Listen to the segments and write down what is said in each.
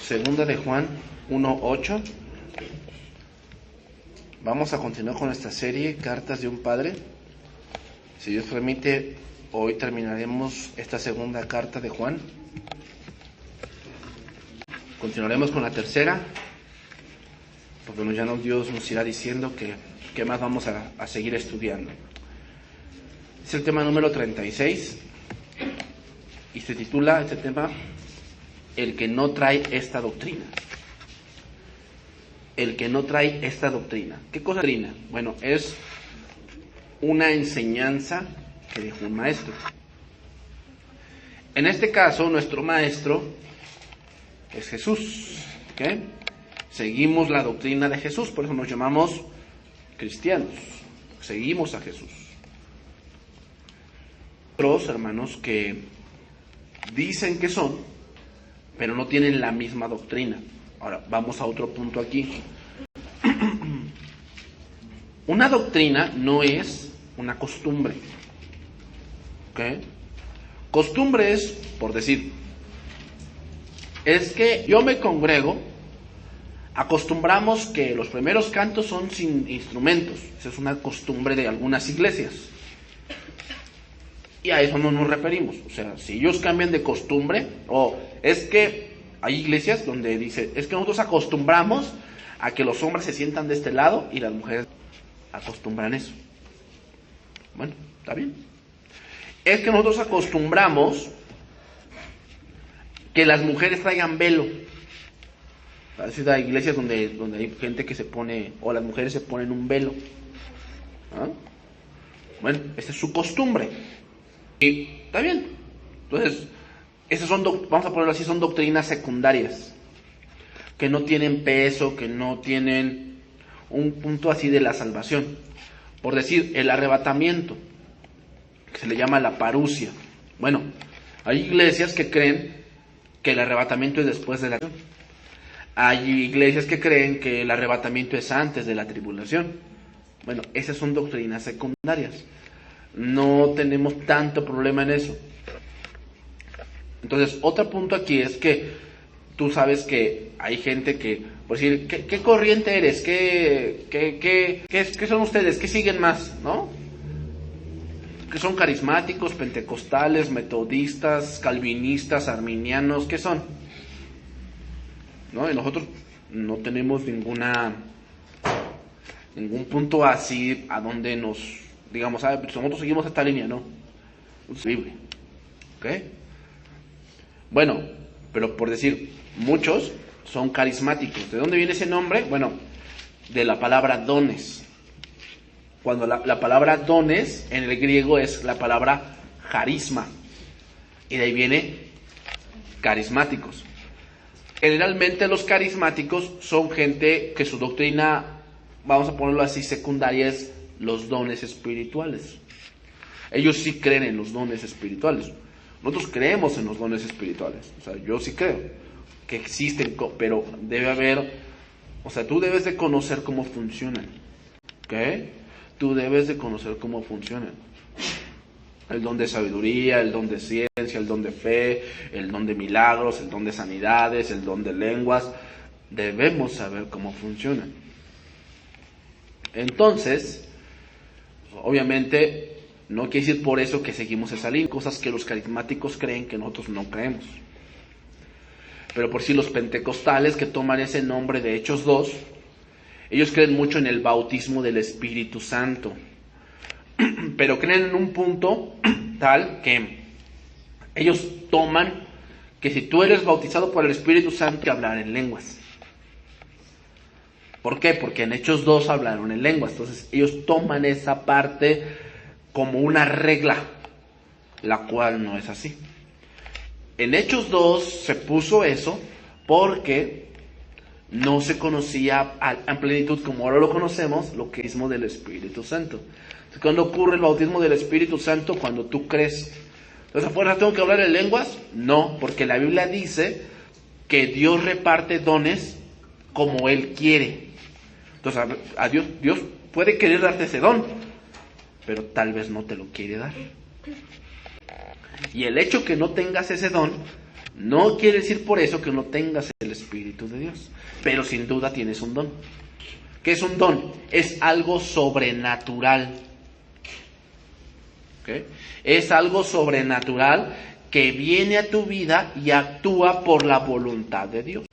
Segunda de Juan 1:8. Vamos a continuar con esta serie, Cartas de un Padre. Si Dios permite, hoy terminaremos esta segunda carta de Juan. Continuaremos con la tercera, porque ya Dios nos irá diciendo que más vamos a seguir estudiando. Es el tema número 36 y se titula este tema El que no trae esta doctrina. El que no trae esta doctrina. ¿Qué cosa es doctrina? Bueno, es una enseñanza que dejó un maestro. En este caso, nuestro maestro es Jesús. ¿Okay? Seguimos la doctrina de Jesús, por eso nos llamamos cristianos. Seguimos a Jesús. Otros hermanos que dicen que son, pero no tienen la misma doctrina. Ahora, vamos a otro punto aquí. Una doctrina no es una costumbre. ¿Ok? Costumbre es, por decir, es que yo me congrego, acostumbramos que los primeros cantos son sin instrumentos. Esa es una costumbre de algunas iglesias. Y a eso no nos referimos. O sea, si ellos cambian de costumbre, o es que hay iglesias donde dice, es que nosotros acostumbramos a que los hombres se sientan de este lado y las mujeres acostumbran eso. Bueno, está bien. Es que nosotros acostumbramos que las mujeres traigan velo. A veces hay iglesias donde hay gente que se pone, o las mujeres se ponen un velo. ¿Ah? Bueno, esa es su costumbre. Y está bien. Entonces, esas son, vamos a ponerlo así, son doctrinas secundarias, que no tienen peso, que no tienen un punto así de la salvación. Por decir, el arrebatamiento, que se le llama la parusia. Bueno, hay iglesias que creen que el arrebatamiento es después de la tribulación. Hay iglesias que creen que el arrebatamiento es antes de la tribulación. Bueno, esas son doctrinas secundarias. No tenemos tanto problema en eso. Entonces, otro punto aquí es que tú sabes que hay gente que, por decir, ¿qué corriente eres? ¿Qué son ustedes? ¿Qué siguen más? ¿No? ¿Qué son carismáticos, pentecostales, metodistas, calvinistas, arminianos? ¿Qué son? ¿No? Y nosotros no tenemos ningún punto así a donde nos digamos, pues nosotros seguimos esta línea, ¿no? Es Biblia. ¿Ok? Bueno, pero por decir, muchos son carismáticos. ¿De dónde viene ese nombre? Bueno, de la palabra dones. Cuando la palabra dones en el griego es la palabra carisma. Y de ahí viene carismáticos. Generalmente los carismáticos son gente que su doctrina, vamos a ponerlo así, secundaria es los dones espirituales. Ellos sí creen en los dones espirituales. Nosotros creemos en los dones espirituales. O sea, yo sí creo que existen, pero debe haber, o sea, tú debes de conocer cómo funcionan. ¿Ok? Tú debes de conocer cómo funcionan. El don de sabiduría, el don de ciencia, el don de fe, el don de milagros, el don de sanidades, el don de lenguas. Debemos saber cómo funcionan. Entonces, obviamente, no quiere decir por eso que seguimos esa línea. Cosas que los carismáticos creen que nosotros no creemos. Pero por si los pentecostales que toman ese nombre de Hechos 2, ellos creen mucho en el bautismo del Espíritu Santo. Pero creen en un punto tal que ellos toman que si tú eres bautizado por el Espíritu Santo, hay que hablar en lenguas. ¿Por qué? Porque en Hechos 2 hablaron en lenguas. Entonces ellos toman esa parte como una regla, la cual no es así. En Hechos 2 se puso eso porque no se conocía en plenitud, como ahora lo conocemos, lo que es el bautismo del Espíritu Santo. Entonces, ¿cuándo ocurre el bautismo del Espíritu Santo? Cuando tú crees. Entonces, ¿afuera tengo que hablar en lenguas? No, porque la Biblia dice que Dios reparte dones como Él quiere. Entonces, a Dios puede querer darte ese don, pero tal vez no te lo quiere dar. Y el hecho que no tengas ese don No quiere decir por eso que no tengas el Espíritu de Dios, pero sin duda tienes un don. ¿Qué es un don? Es algo sobrenatural. ¿Okay? Es algo sobrenatural que viene a tu vida y actúa por la voluntad de Dios.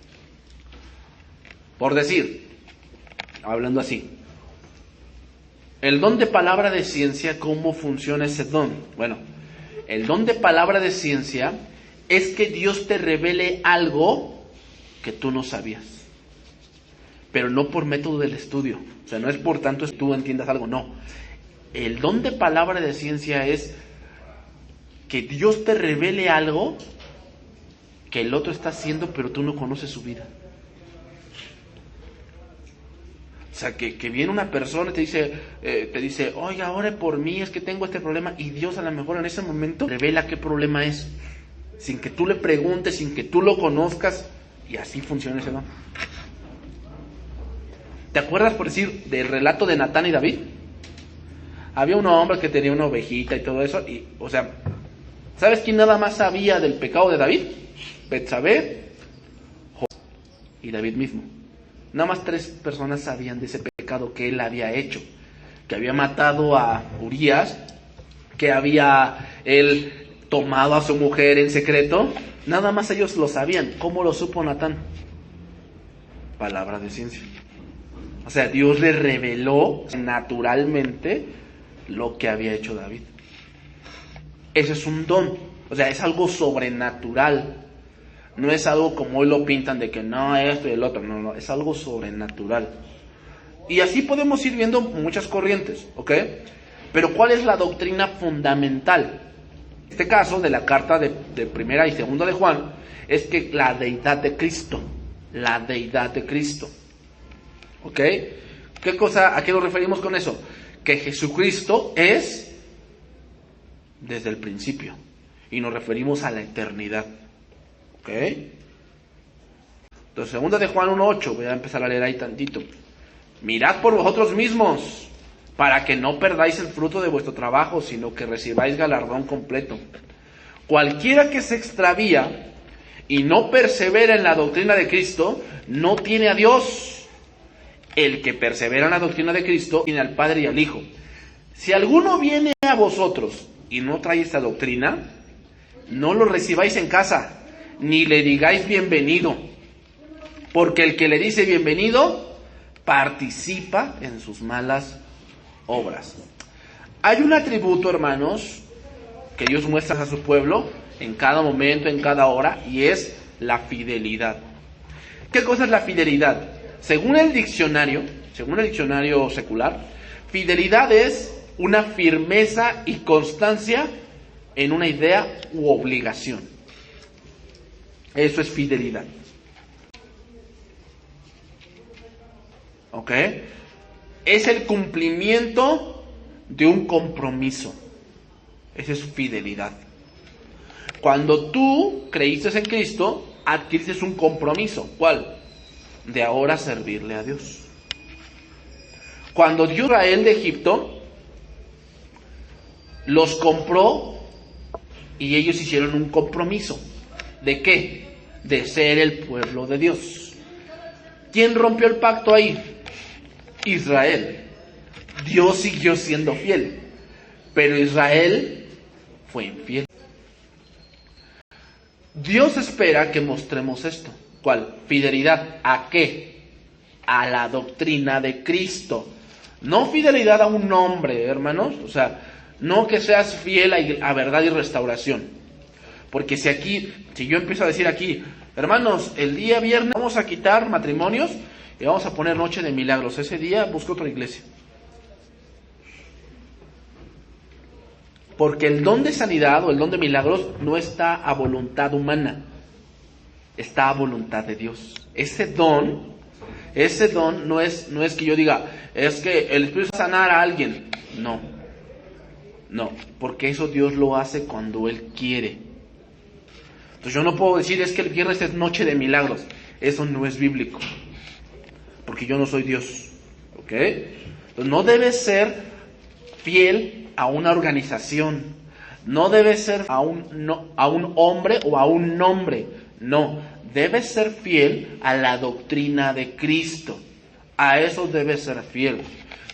Por decir, hablando así, el don de palabra de ciencia, ¿cómo funciona ese don? Bueno, el don de palabra de ciencia es que Dios te revele algo que tú no sabías, pero no por método del estudio. O sea, no es por tanto que tú entiendas algo, no. El don de palabra de ciencia es que Dios te revele algo que el otro está haciendo, pero tú no conoces su vida. O sea, que viene una persona y te dice, oiga, ore por mí, es que tengo este problema, y Dios a lo mejor en ese momento revela qué problema es, sin que tú le preguntes, sin que tú lo conozcas, y así funciona ese don. ¿Te acuerdas, por decir, del relato de Natán y David? Había un hombre que tenía una ovejita y todo eso, y, o sea, ¿sabes quién nada más sabía del pecado de David? Betsabé, y David mismo. Nada más 3 personas sabían de ese pecado que él había hecho, que había matado a Urías, que había él tomado a su mujer en secreto. Nada más ellos lo sabían. ¿Cómo lo supo Natán? Palabra de ciencia. O sea, Dios le reveló naturalmente lo que había hecho David. Ese es un don. O sea, es algo sobrenatural. No es algo como hoy lo pintan de que no, esto y el otro. No, es algo sobrenatural. Y así podemos ir viendo muchas corrientes, ¿ok? Pero ¿cuál es la doctrina fundamental? En este caso, de la carta de primera y segunda de Juan, es que la deidad de Cristo. La deidad de Cristo. ¿Ok? ¿A qué nos referimos con eso? Que Jesucristo es desde el principio. Y nos referimos a la eternidad. ¿Ok? Entonces, segunda de Juan 1:8, voy a empezar a leer ahí tantito. Mirad por vosotros mismos, para que no perdáis el fruto de vuestro trabajo, sino que recibáis galardón completo. Cualquiera que se extravía y no persevera en la doctrina de Cristo, no tiene a Dios. El que persevera en la doctrina de Cristo tiene al Padre y al Hijo. Si alguno viene a vosotros y no trae esta doctrina, no lo recibáis en casa, ni le digáis bienvenido, porque el que le dice bienvenido participa en sus malas obras. Hay un atributo, hermanos, que Dios muestra a su pueblo en cada momento, en cada hora, y es la fidelidad. ¿Qué cosa es la fidelidad? Según el diccionario secular, fidelidad es una firmeza y constancia en una idea u obligación. Eso es fidelidad. ¿Ok? Es el cumplimiento de un compromiso. Esa es fidelidad. Cuando tú creíste en Cristo, adquiriste un compromiso. ¿Cuál? De ahora servirle a Dios. Cuando dio a Israel de Egipto, los compró y ellos hicieron un compromiso. ¿De qué? De ser el pueblo de Dios. ¿Quién rompió el pacto ahí? Israel. Dios siguió siendo fiel, pero Israel fue infiel. Dios espera que mostremos esto. ¿Cuál? Fidelidad. ¿A qué? A la doctrina de Cristo. No fidelidad a un hombre, hermanos. O sea, no que seas fiel a verdad y restauración. Porque si yo empiezo a decir aquí, hermanos, el día viernes vamos a quitar matrimonios y vamos a poner noche de milagros. Ese día busco otra iglesia. Porque el don de sanidad o el don de milagros no está a voluntad humana. Está a voluntad de Dios. Ese don no es que yo diga, es que el Espíritu va a sanar a alguien. No, porque eso Dios lo hace cuando Él quiere. Entonces yo no puedo decir, es que el viernes es noche de milagros. Eso no es bíblico. Porque yo no soy Dios. ¿Ok? Entonces no debes ser fiel a una organización. No debe ser a un hombre o a un nombre. No, debe ser fiel a la doctrina de Cristo. A eso debe ser fiel.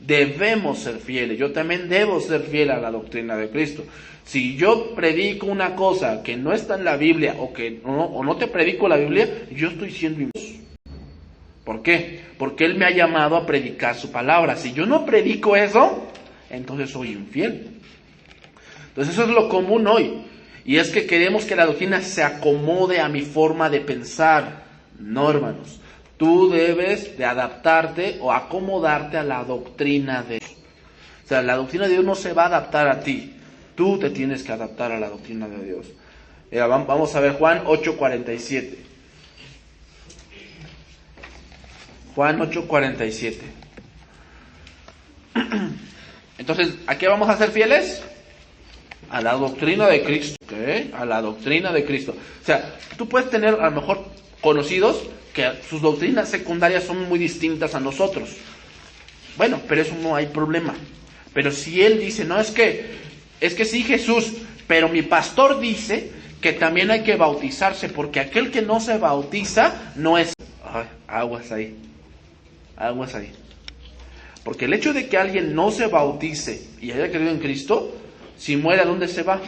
Debemos ser fieles. Yo también debo ser fiel a la doctrina de Cristo. Si yo predico una cosa que no está en la Biblia o no te predico la Biblia, yo estoy siendo infiel. ¿Por qué? Porque Él me ha llamado a predicar su palabra. Si yo no predico eso, entonces soy infiel. Entonces eso es lo común hoy. Y es que queremos que la doctrina se acomode a mi forma de pensar. No, hermanos. Tú debes de adaptarte o acomodarte a la doctrina de Dios. O sea, la doctrina de Dios no se va a adaptar a ti. Tú te tienes que adaptar a la doctrina de Dios. Vamos a ver Juan 8:47. Juan 8:47. Entonces, ¿a qué vamos a ser fieles? A la doctrina de Cristo. ¿Okay? A la doctrina de Cristo. O sea, tú puedes tener a lo mejor conocidos que sus doctrinas secundarias son muy distintas a nosotros. Bueno, pero eso no hay problema. Pero si él dice, no, es que sí, Jesús, pero mi pastor dice que también hay que bautizarse, porque aquel que no se bautiza no es... Ay, aguas ahí. Porque el hecho de que alguien no se bautice y haya creído en Cristo, si muere, ¿a dónde se va?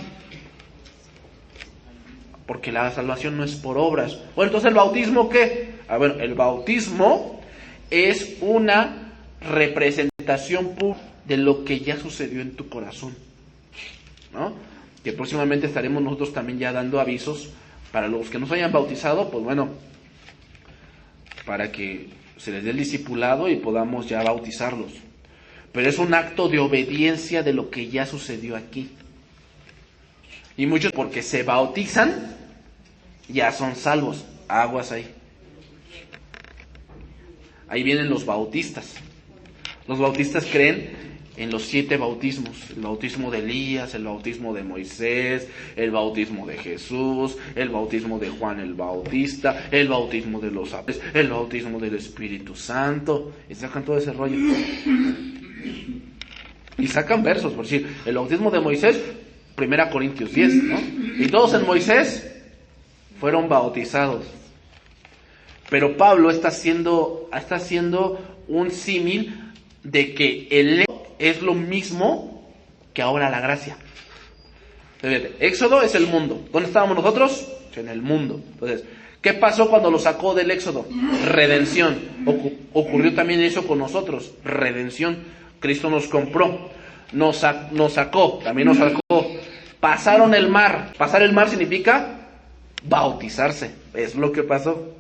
Porque la salvación no es por obras. Bueno, entonces, ¿el bautismo qué? Bueno, el bautismo es una representación pura de lo que ya sucedió en tu corazón, ¿no? Que próximamente estaremos nosotros también ya dando avisos para los que no se hayan bautizado, pues bueno, para que se les dé el discipulado y podamos ya bautizarlos. Pero es un acto de obediencia de lo que ya sucedió aquí. Y muchos, porque se bautizan, ya son salvos. Aguas ahí. Ahí vienen los bautistas. Los bautistas creen en los 7 bautismos. El bautismo de Elías, el bautismo de Moisés, el bautismo de Jesús, el bautismo de Juan el Bautista, el bautismo de los apóstoles, el bautismo del Espíritu Santo. Y sacan todo ese rollo. Y sacan versos, por decir, el bautismo de Moisés, 1 Corintios 10, ¿no? Y todos en Moisés fueron bautizados. Pero Pablo está haciendo un símil de que el es lo mismo que ahora la gracia. Entonces, Éxodo es el mundo. ¿Dónde estábamos nosotros? En el mundo. Entonces, ¿qué pasó cuando lo sacó del Éxodo? Redención. Ocurrió también eso con nosotros. Redención. Cristo nos compró. Nos sacó. También nos sacó. Pasaron el mar. Pasar el mar significa bautizarse. Es lo que pasó.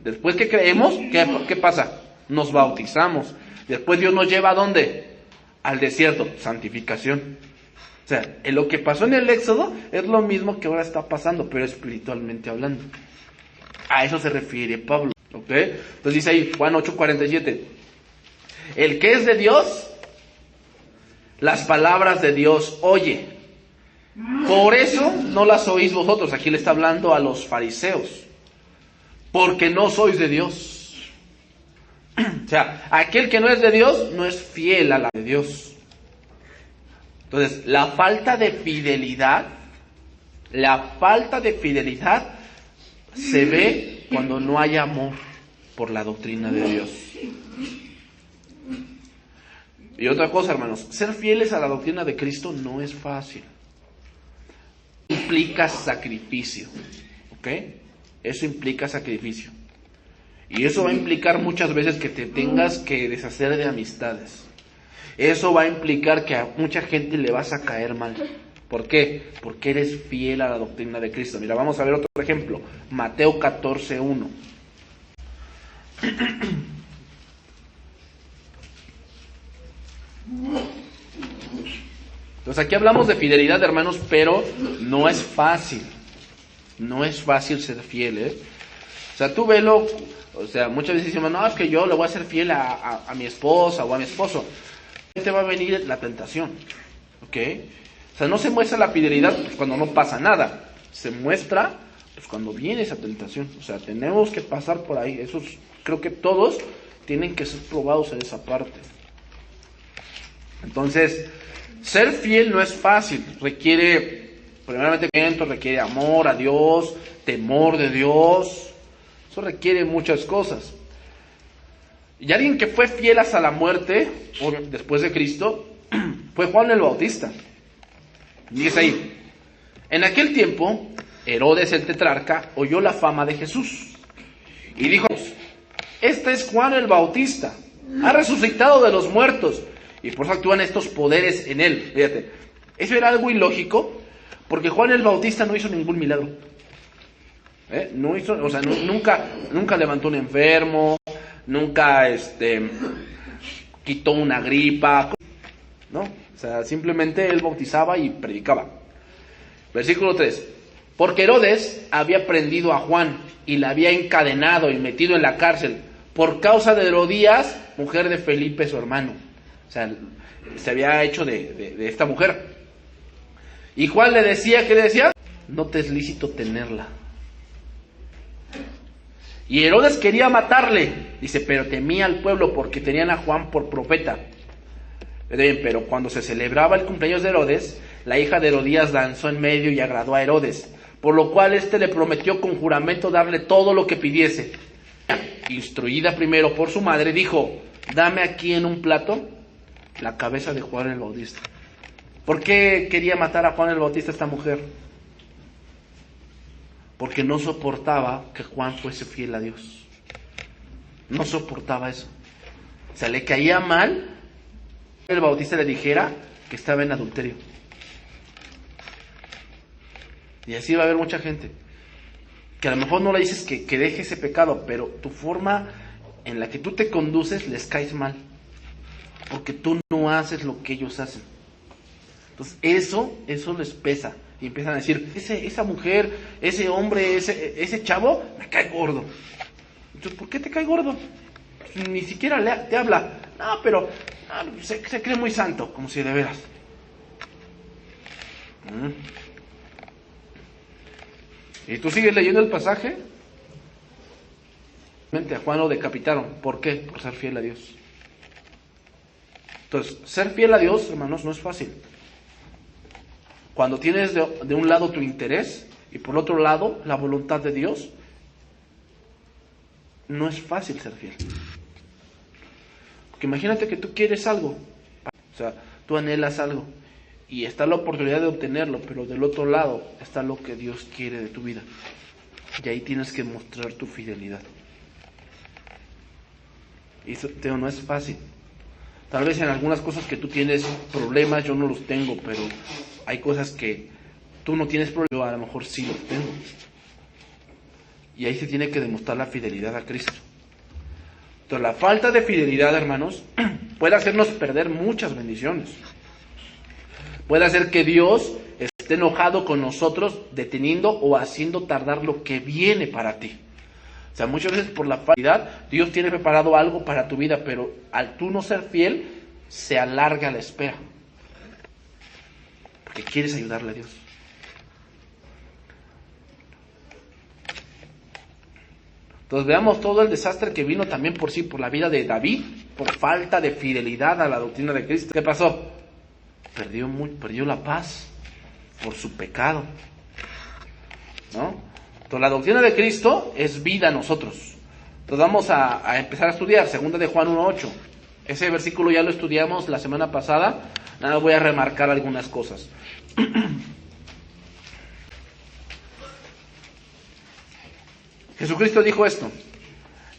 Después que creemos, ¿qué pasa? Nos bautizamos. Después Dios nos lleva ¿a dónde? Al desierto. Santificación. O sea, lo que pasó en el Éxodo es lo mismo que ahora está pasando, pero espiritualmente hablando. A eso se refiere Pablo. ¿Ok? Entonces dice ahí, Juan 8:47. El que es de Dios, las palabras de Dios oye. Por eso no las oís vosotros. Aquí le está hablando a los fariseos. Porque no sois de Dios. O sea, aquel que no es de Dios no es fiel a la de Dios. Entonces, la falta de fidelidad se ve cuando no hay amor por la doctrina de Dios. Y otra cosa, hermanos, ser fieles a la doctrina de Cristo no es fácil. Implica sacrificio, ¿ok? Eso implica sacrificio. Y eso va a implicar muchas veces que te tengas que deshacer de amistades. Eso va a implicar que a mucha gente le vas a caer mal. ¿Por qué? Porque eres fiel a la doctrina de Cristo. Mira, vamos a ver otro ejemplo. Mateo 14:1. Entonces aquí hablamos de fidelidad, hermanos, pero no es fácil. No es fácil ser fiel, ¿eh? O sea, tú velo, o sea, muchas veces decimos, no, es que yo le voy a ser fiel a mi esposa o a mi esposo. Te va a venir la tentación, ¿ok? O sea, no se muestra la fidelidad pues, cuando no pasa nada. Se muestra pues cuando viene esa tentación. O sea, tenemos que pasar por ahí. Eso creo que todos tienen que ser probados en esa parte. Entonces, Ser fiel no es fácil, requiere primeramente requiere amor a Dios, temor de Dios, eso requiere muchas cosas. Y alguien que fue fiel hasta la muerte, después de Cristo, fue Juan el Bautista. Dice ahí, en aquel tiempo, Herodes el tetrarca oyó la fama de Jesús y dijo, este es Juan el Bautista, ha resucitado de los muertos y por eso actúan estos poderes en él. Fíjate, eso era algo ilógico porque Juan el Bautista no hizo ningún milagro. No hizo, o sea, nunca levantó un enfermo, nunca quitó una gripa, ¿no? O sea, simplemente él bautizaba y predicaba. Versículo 3. Porque Herodes había prendido a Juan y la había encadenado y metido en la cárcel por causa de Herodías, mujer de Felipe su hermano. O sea, se había hecho de esta mujer. Y Juan le decía, ¿qué le decía? No te es lícito tenerla. Y Herodes quería matarle, dice, pero temía al pueblo porque tenían a Juan por profeta. Pero cuando se celebraba el cumpleaños de Herodes, la hija de Herodías danzó en medio y agradó a Herodes, por lo cual éste le prometió con juramento darle todo lo que pidiese. Instruida primero por su madre, dijo, dame aquí en un plato la cabeza de Juan el Bautista. ¿Por qué quería matar a Juan el Bautista esta mujer? Porque no soportaba que Juan fuese fiel a Dios. No soportaba eso. O sea, le caía mal que el Bautista le dijera que estaba en adulterio. Y así va a haber mucha gente que a lo mejor no le dices que deje ese pecado, pero tu forma en la que tú te conduces les caes mal, porque tú no haces lo que ellos hacen. Entonces eso les pesa y empiezan a decir, esa mujer, ese hombre, ese chavo me cae gordo. Entonces, ¿por qué te cae gordo? Pues ni siquiera te habla. No, pero se cree muy santo, como si de veras. Y tú sigues leyendo el pasaje. A Juan lo decapitaron. ¿Por qué? Por ser fiel a Dios. Entonces, ser fiel a Dios, hermanos, no es fácil. Cuando tienes de un lado tu interés y por otro lado la voluntad de Dios, no es fácil ser fiel. Porque imagínate que tú quieres algo, o sea, tú anhelas algo y está la oportunidad de obtenerlo, pero del otro lado está lo que Dios quiere de tu vida. Y ahí tienes que mostrar tu fidelidad. Y eso, no es fácil. Tal vez en algunas cosas que tú tienes problemas, yo no los tengo, pero hay cosas que tú no tienes problemas, yo a lo mejor sí los tengo. Y ahí se tiene que demostrar la fidelidad a Cristo. Entonces, la falta de fidelidad, hermanos, puede hacernos perder muchas bendiciones. Puede hacer que Dios esté enojado con nosotros, deteniendo o haciendo tardar lo que viene para ti. O sea, muchas veces por la fidelidad, Dios tiene preparado algo para tu vida, pero al tú no ser fiel, se alarga la espera. Porque quieres ayudarle a Dios. Entonces veamos todo el desastre que vino también por la vida de David, por falta de fidelidad a la doctrina de Cristo. ¿Qué pasó? Perdió la paz por su pecado, ¿no? Entonces la doctrina de Cristo es vida a nosotros. Entonces vamos a empezar a estudiar, 2 de Juan 1:8. Ese versículo ya lo estudiamos la semana pasada, nada más voy a remarcar algunas cosas. Jesucristo dijo esto: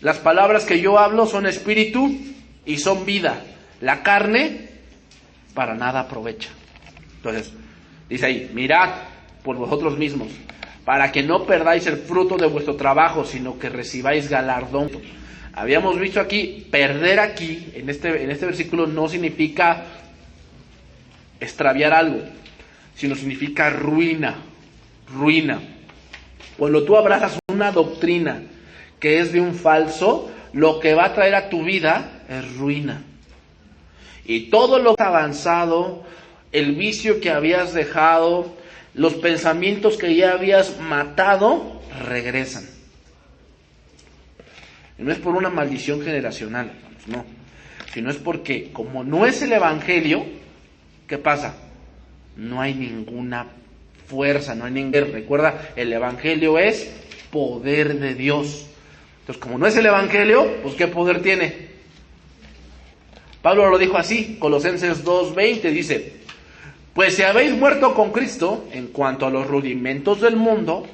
las palabras que yo hablo son espíritu y son vida. La carne para nada aprovecha. Entonces, dice ahí, mirad por vosotros mismos, para que no perdáis el fruto de vuestro trabajo, sino que recibáis galardón. Habíamos visto aquí, perder aquí, en este versículo, no significa extraviar algo, sino significa ruina. Cuando tú abrazas una doctrina que es de un falso, lo que va a traer a tu vida es ruina. Y todo lo que has avanzado, el vicio que habías dejado, los pensamientos que ya habías matado, regresan. Y no es por una maldición generacional, no, sino es porque como no es el evangelio ¿qué pasa? No hay ninguna fuerza, no hay ningún... Recuerda, el Evangelio es poder de Dios. Entonces, como no es el Evangelio, pues ¿qué poder tiene? Pablo lo dijo así, Colosenses 2:20, dice: pues si habéis muerto con Cristo en cuanto a los rudimentos del mundo,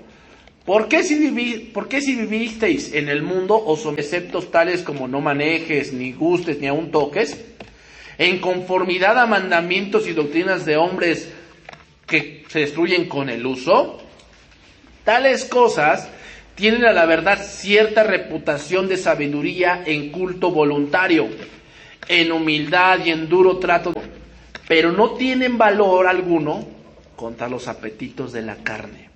¿por qué si vivisteis en el os son preceptos tales como no manejes, ni gustes, ni aun toques, en conformidad a mandamientos y doctrinas de hombres que se destruyen con el uso? Tales cosas tienen a la verdad cierta reputación de sabiduría en culto voluntario, en humildad y en duro trato, pero no tienen valor alguno contra los apetitos de la carne.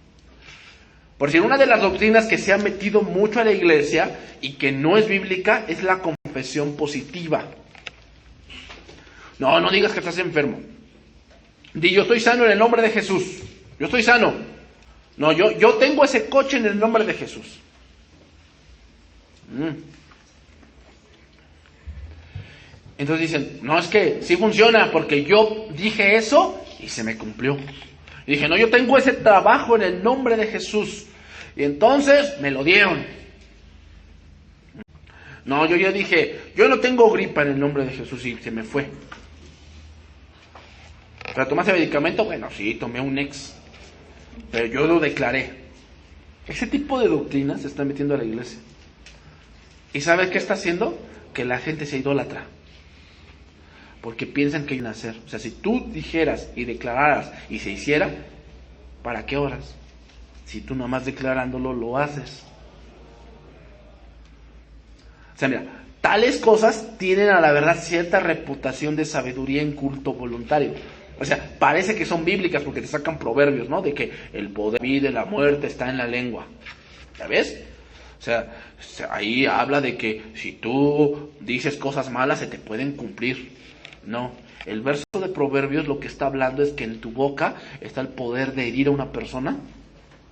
Por si una de las doctrinas que se ha metido mucho a la iglesia y que no es bíblica es la confesión positiva. No digas que estás enfermo. Di: yo estoy sano en el nombre de Jesús. Yo estoy sano. No, yo tengo ese coche en el nombre de Jesús. Entonces dicen: no, es que sí funciona porque yo dije eso y se me cumplió. Y dije: no, yo tengo ese trabajo en el nombre de Jesús. Y entonces me lo dieron. No, yo ya dije: yo no tengo gripa en el nombre de Jesús, y se me fue. ¿Pero tomaste medicamento? Bueno, sí, tomé un ex. Pero yo lo declaré. Ese tipo de doctrinas se está metiendo a la iglesia. ¿Y sabes qué está haciendo? Que la gente se idolatra. Porque piensan que hay un hacer. O sea, si tú dijeras y declararas y se hiciera, ¿para qué oras? Si tú nomás declarándolo lo haces. O sea, mira, tales cosas tienen a la verdad cierta reputación de sabiduría en culto voluntario. O sea, parece que son bíblicas porque te sacan proverbios, ¿no? De que el poder, la vida y la muerte está en la lengua. ¿Ya ves? O sea, ahí habla de que si tú dices cosas malas se te pueden cumplir. No, el verso de Proverbios lo que está hablando es que en tu boca está el poder de herir a una persona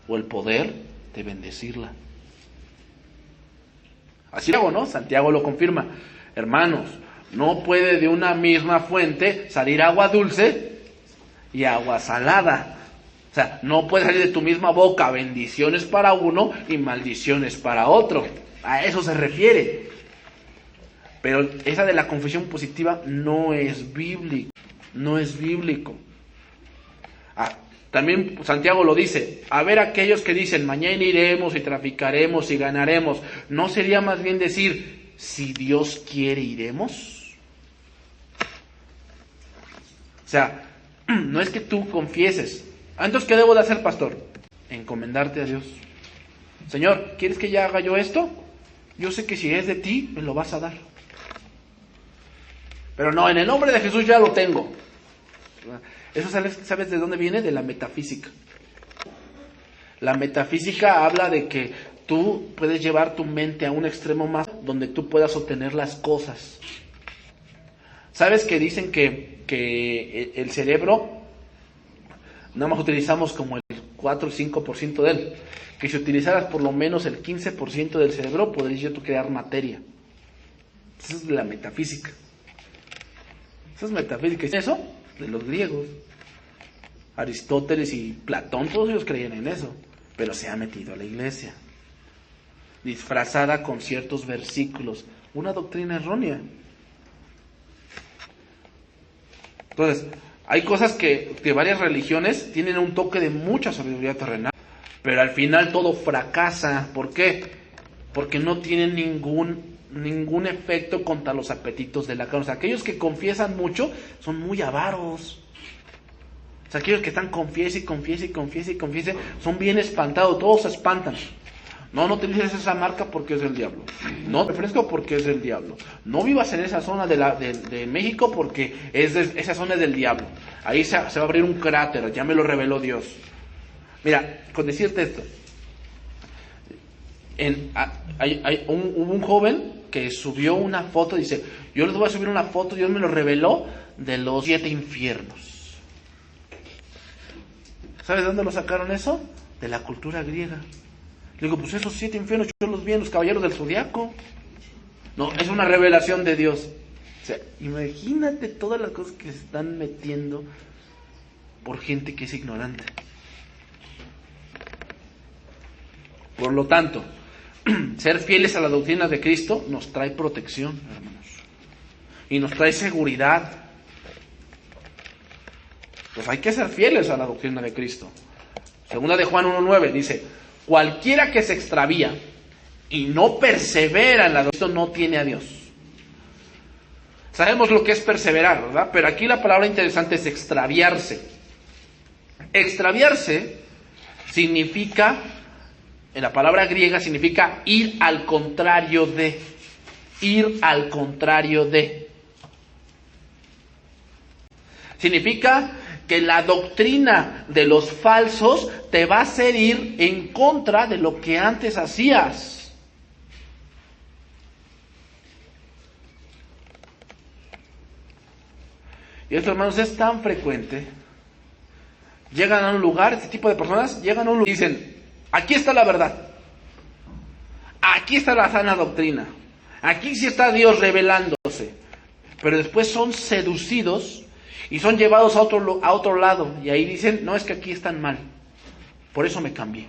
o el poder de bendecirla. Así hago, ¿no? Santiago lo confirma. Hermanos, no puede de una misma fuente salir agua dulce y agua salada. O sea, no puede salir de tu misma boca bendiciones para uno y maldiciones para otro. A eso se refiere. Pero esa de la confesión positiva no es bíblico. No es bíblico. También Santiago lo dice: a ver, aquellos que dicen mañana iremos y traficaremos y ganaremos, ¿no sería más bien decir si Dios quiere iremos? O sea, no es que tú confieses. Entonces, ¿qué debo de hacer, pastor? Encomendarte a Dios. Señor, ¿quieres que ya haga yo esto? Yo sé que si es de ti, me lo vas a dar. Pero no, en el nombre de Jesús ya lo tengo. Eso ¿sabes de dónde viene? De la metafísica. La metafísica habla de que tú puedes llevar tu mente a un extremo más donde tú puedas obtener las cosas. ¿Sabes que dicen que el cerebro nada más utilizamos como el 4 o 5% de él? Que si utilizaras por lo menos el 15% del cerebro, podrías tú crear materia. Eso es de la metafísica. Eso es metafísica. ¿Eso? De los griegos. Aristóteles y Platón, todos ellos creían en eso. Pero se ha metido a la iglesia, disfrazada con ciertos versículos. Una doctrina errónea. Entonces, hay cosas que varias religiones tienen un toque de mucha sabiduría terrenal, pero al final todo fracasa. ¿Por qué? Porque no tienen ningún efecto contra los apetitos de la carne. O sea, aquellos que confiesan mucho son muy avaros. O sea, aquellos que están confiese son bien espantados, todos se espantan. No utilices esa marca porque es del diablo. No te refresco porque es del diablo. No vivas en esa zona de México porque esa zona es del diablo. Ahí se va a abrir un cráter, ya me lo reveló Dios. Mira, con decirte esto, hubo un joven que subió una foto, dice: yo les voy a subir una foto, Dios me lo reveló, de los 7 infiernos. ¿Sabes de dónde lo sacaron eso? De la cultura griega. Le digo: pues esos 7 infiernos yo los vi en los caballeros del zodiaco. No, es una revelación de Dios. sea, imagínate todas las cosas que se están metiendo por gente que es ignorante. Por lo tanto, ser fieles a la doctrina de Cristo nos trae protección, hermanos. Y nos trae seguridad. Pues hay que ser fieles a la doctrina de Cristo. Segunda de Juan 1:9 dice: cualquiera que se extravía y no persevera en la doctrina no tiene a Dios. Sabemos lo que es perseverar, ¿verdad? Pero aquí la palabra interesante es extraviarse. Extraviarse significa, en la palabra griega significa ir al contrario de. Ir al contrario de. Significa que la doctrina de los falsos te va a hacer ir en contra de lo que antes hacías. Y esto, hermanos, es tan frecuente. Llegan a un lugar, este tipo de personas llegan a un lugar y dicen: aquí está la verdad, aquí está la sana doctrina, aquí sí está Dios revelándose. Pero después son seducidos y son llevados a otro lado, y ahí dicen: no, es que aquí están mal, por eso me cambié.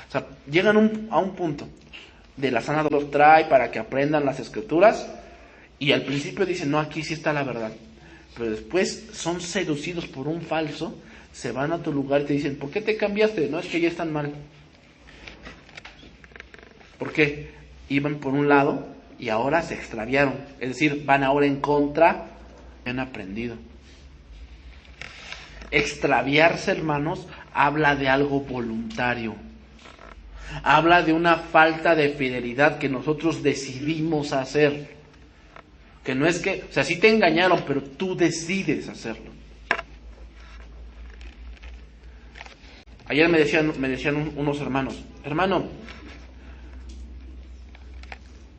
O sea, llegan a un punto de la sana doctrina, los trae para que aprendan las escrituras, y al principio dicen: no, aquí sí está la verdad. Pero después son seducidos por un falso, se van a tu lugar y te dicen: ¿por qué te cambiaste? No, es que ya están mal. ¿Por qué? Iban por un lado y ahora se extraviaron. Es decir, van ahora en contra, han aprendido. Extraviarse, hermanos, habla de algo voluntario. Habla de una falta de fidelidad que nosotros decidimos hacer. Que no es que, o sea, sí te engañaron, pero tú decides hacerlo. Ayer me decían unos hermanos: hermano,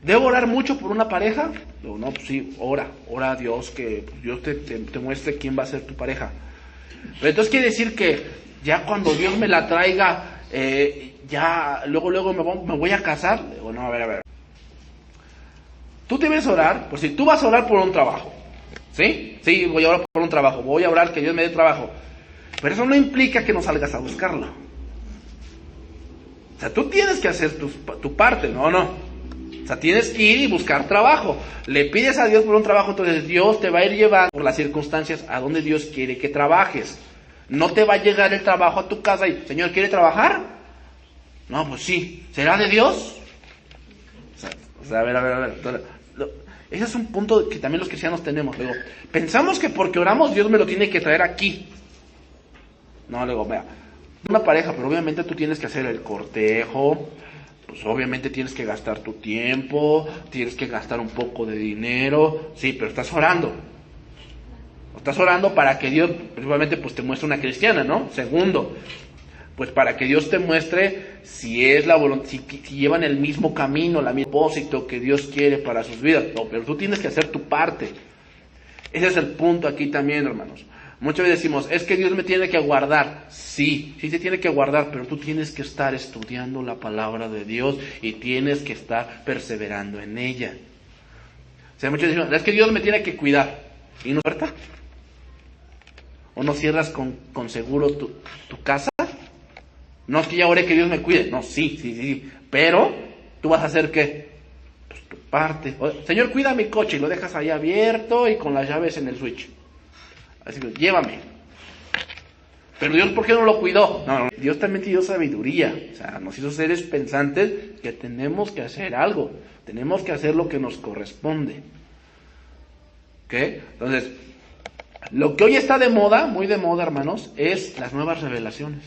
¿debo orar mucho por una pareja? Digo: no, pues sí, ora a Dios, que Dios te muestre quién va a ser tu pareja. Pero entonces quiere decir que ya cuando Dios me la traiga, ya luego me voy a casar. Digo: no, a ver. Tú debes orar, por si tú vas a orar por un trabajo, ¿sí? Sí, voy a orar por un trabajo, voy a orar que Dios me dé trabajo. Pero eso no implica que no salgas a buscarlo. O sea, tú tienes que hacer tu parte, ¿no? O sea, tienes que ir y buscar trabajo. Le pides a Dios por un trabajo, entonces Dios te va a ir llevando por las circunstancias a donde Dios quiere que trabajes. No te va a llegar el trabajo a tu casa y: Señor, ¿quiere trabajar? No, pues sí. ¿Será de Dios? O sea, a ver. Ese es un punto que también los cristianos tenemos. Luego, pensamos que porque oramos Dios me lo tiene que traer aquí. No, luego, vea, una pareja, pero obviamente tú tienes que hacer el cortejo, pues obviamente tienes que gastar tu tiempo, tienes que gastar un poco de dinero, sí, pero estás orando. Estás orando para que Dios, principalmente, pues te muestre una cristiana, ¿no? Segundo, pues para que Dios te muestre si es la voluntad, si llevan el mismo camino, el mismo propósito que Dios quiere para sus vidas. No, pero tú tienes que hacer tu parte. Ese es el punto aquí también, hermanos. Muchas veces decimos: es que Dios me tiene que guardar. Sí se tiene que guardar, pero tú tienes que estar estudiando la palabra de Dios y tienes que estar perseverando en ella. O sea, muchos dicen: es que Dios me tiene que cuidar. ¿Y no puerta? ¿O no cierras con seguro tu casa? No, es que ya oré que Dios me cuide. No, sí. Pero, ¿tú vas a hacer qué? Pues tu parte. Señor, cuida mi coche, y lo dejas ahí abierto y con las llaves en el switch. Así que, llévame. Pero Dios, ¿por qué no lo cuidó? No, Dios también te dio sabiduría. O sea, nos hizo seres pensantes que tenemos que hacer algo. Tenemos que hacer lo que nos corresponde. ¿Ok? Entonces, lo que hoy está de moda, muy de moda, hermanos, es las nuevas revelaciones.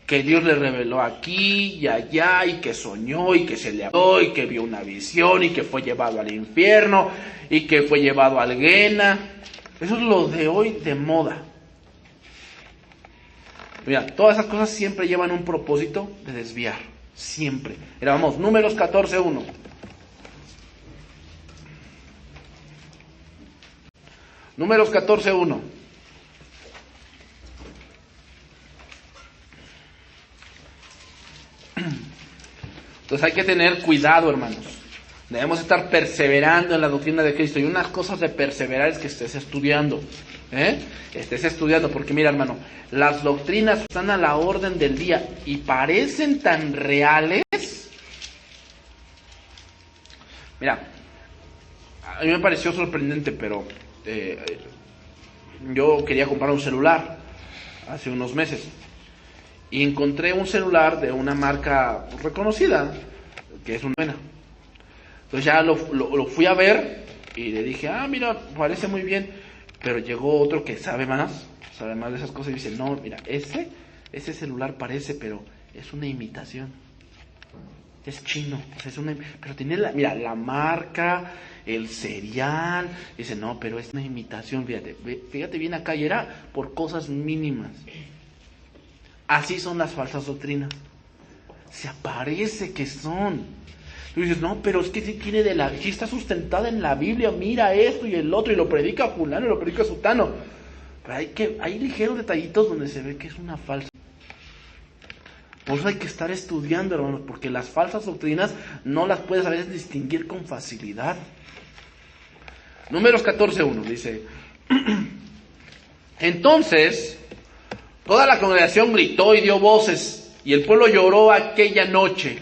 Que Dios le reveló aquí y allá, y que soñó, y que se le habló, y que vio una visión, y que fue llevado al infierno, y que fue llevado al Guena. Eso es lo de hoy de moda. Mira, todas esas cosas siempre llevan un propósito de desviar. Siempre. Mira, vamos, Números 14:1. Números 14:1. Entonces hay que tener cuidado, hermanos. Debemos estar perseverando en la doctrina de Cristo. Y unas cosas de perseverar es que estés estudiando. Estés estudiando, porque mira, hermano, las doctrinas están a la orden del día y parecen tan reales. Mira, a mí me pareció sorprendente, pero yo quería comprar un celular hace unos meses y encontré un celular de una marca reconocida, que es una buena. Entonces ya lo fui a ver y le dije, mira, parece muy bien, pero llegó otro que sabe más de esas cosas y dice, no, mira, ese celular parece, pero es una imitación. Es chino, o sea, pero tiene la marca, el serial. Dice, no, pero es una imitación, fíjate bien acá, y era por cosas mínimas. Así son las falsas doctrinas. Se aparece que son. Tú dices, no, pero es que sí está sustentada en la Biblia, mira esto y el otro, y lo predica fulano y lo predica sutano. Pero hay ligeros detallitos donde se ve que es una falsa. Por eso hay que estar estudiando, hermanos, porque las falsas doctrinas no las puedes a veces distinguir con facilidad. Números 14:1 dice, entonces toda la congregación gritó y dio voces, y el pueblo lloró aquella noche,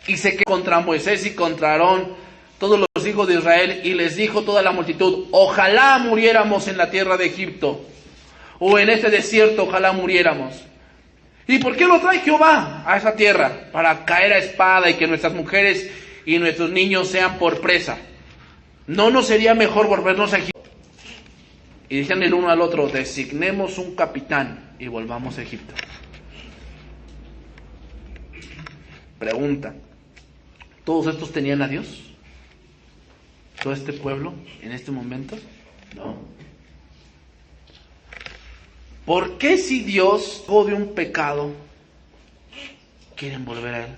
y se quejó contra Moisés y contra Aarón, todos los hijos de Israel, y les dijo toda la multitud, ojalá muriéramos en la tierra de Egipto, o en este desierto, ojalá muriéramos. ¿Y por qué lo trae Jehová a esa tierra? Para caer a espada y que nuestras mujeres y nuestros niños sean por presa. ¿No nos sería mejor volvernos a Egipto? Y decían el uno al otro, designemos un capitán y volvamos a Egipto. Pregunta, ¿todos estos tenían a Dios? ¿Todo este pueblo en este momento? No. ¿Por qué si Dios de un pecado quieren volver a Él?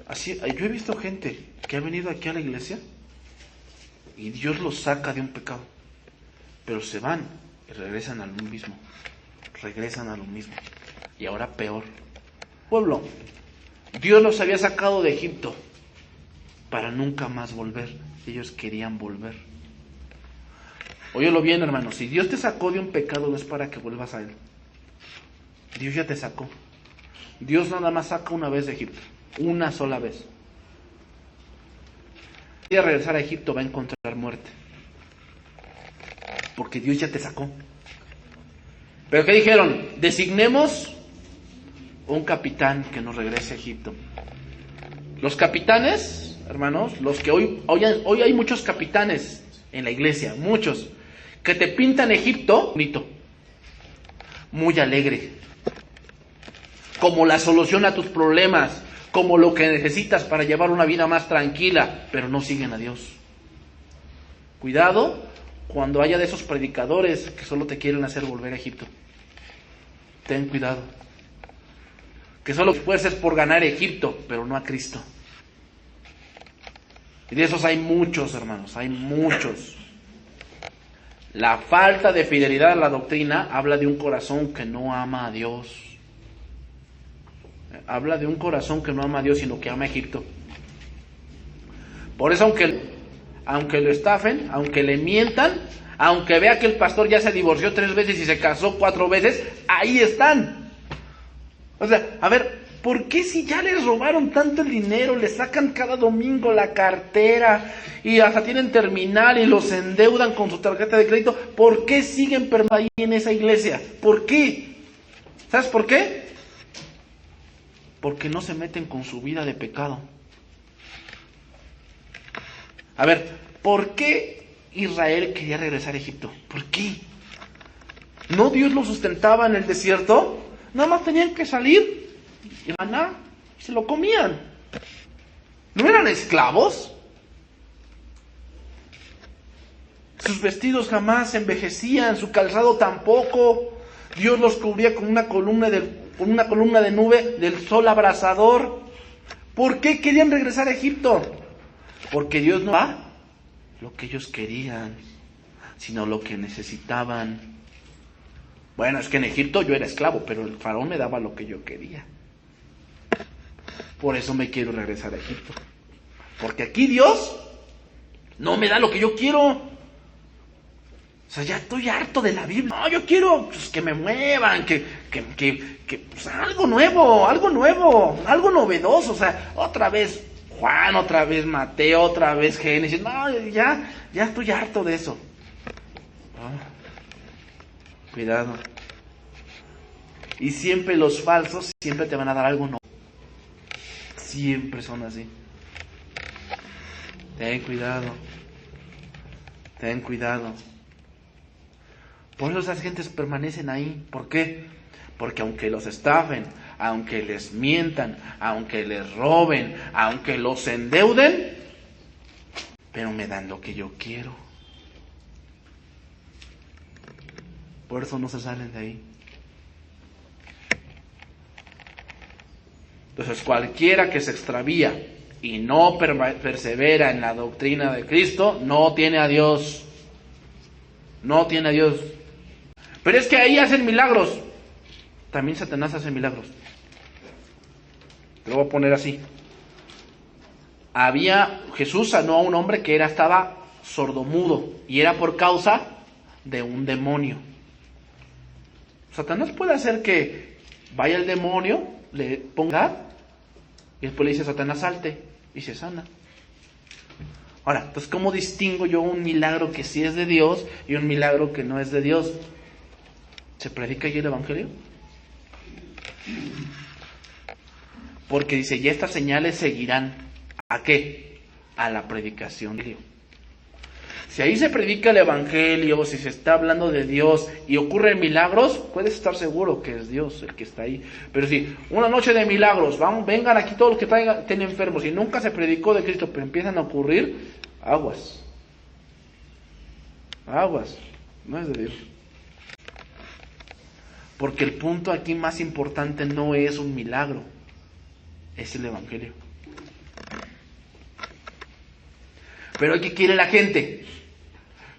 Así, yo he visto gente que ha venido aquí a la iglesia y Dios los saca de un pecado, pero se van y regresan a lo mismo, y ahora peor. Pueblo, Dios los había sacado de Egipto para nunca más volver. Ellos querían volver. Óyelo bien, hermano, si Dios te sacó de un pecado no es para que vuelvas a Él. Dios ya te sacó. Dios nada más saca una vez de Egipto, una sola vez. Si a regresar a Egipto va a encontrar muerte, porque Dios ya te sacó. Pero ¿qué dijeron? Designemos un capitán que nos regrese a Egipto. Los capitanes, hermanos, los que hoy hay muchos capitanes en la iglesia, muchos, que te pintan Egipto bonito, muy alegre, como la solución a tus problemas, como lo que necesitas para llevar una vida más tranquila, pero no siguen a Dios. Cuidado cuando haya de esos predicadores que solo te quieren hacer volver a Egipto. Ten cuidado. Que solo te esfuerces por ganar Egipto, pero no a Cristo. Y de esos hay muchos, hermanos, hay muchos. La falta de fidelidad a la doctrina habla de un corazón que no ama a Dios. Habla de un corazón que no ama a Dios, sino que ama a Egipto. Por eso, aunque lo estafen, aunque le mientan, aunque vea que el pastor ya se divorció 3 veces y se casó 4 veces, ahí están. O sea, a ver, ¿por qué si ya les robaron tanto el dinero, le sacan cada domingo la cartera y hasta tienen terminal y los endeudan con su tarjeta de crédito? ¿Por qué siguen ahí en esa iglesia? ¿Por qué? ¿Sabes por qué? Porque no se meten con su vida de pecado. A ver, ¿por qué Israel quería regresar a Egipto? ¿Por qué? ¿No Dios lo sustentaba en el desierto? Nada más tenían que salir y maná, se lo comían. ¿No eran esclavos? Sus vestidos jamás se envejecían, su calzado tampoco. Dios los cubría con una columna de nube del sol abrasador. ¿Por qué querían regresar a Egipto? Porque Dios no da lo que ellos querían, sino lo que necesitaban. Bueno, es que en Egipto yo era esclavo, pero el faraón me daba lo que yo quería. Por eso me quiero regresar a Egipto. Porque aquí Dios no me da lo que yo quiero. O sea, ya estoy harto de la Biblia. No, yo quiero pues, que me muevan, que pues, algo nuevo, algo novedoso. O sea, otra vez Juan, otra vez Mateo, otra vez Génesis. No, ya estoy harto de eso. Cuidado. Y siempre los falsos siempre te van a dar algo nuevo. Siempre son así. Ten cuidado. Ten cuidado. Por eso esas gentes permanecen ahí. ¿Por qué? Porque aunque los estafen, aunque les mientan, aunque les roben, aunque los endeuden, pero me dan lo que yo quiero. Por eso no se salen de ahí. Entonces cualquiera que se extravía y no persevera en la doctrina de Cristo, no tiene a Dios. No tiene a Dios. Pero es que ahí hacen milagros. También Satanás hace milagros. Te lo voy a poner así. Jesús sanó a un hombre que estaba sordomudo y era por causa de un demonio. Satanás puede hacer que vaya el demonio, le ponga y después le dice a Satanás salte y se sana. Ahora, entonces ¿cómo distingo yo un milagro que sí es de Dios y un milagro que no es de Dios? ¿Se predica allí el evangelio? Porque dice, y estas señales seguirán. ¿A qué? A la predicación de Dios. Si ahí se predica el evangelio, si se está hablando de Dios y ocurren milagros, puedes estar seguro que es Dios el que está ahí. Pero si una noche de milagros, vengan aquí todos los que estén enfermos y nunca se predicó de Cristo, pero empiezan a ocurrir, aguas. Aguas. No es de Dios. Porque el punto aquí más importante no es un milagro, es el evangelio. Pero ¿qué quiere la gente?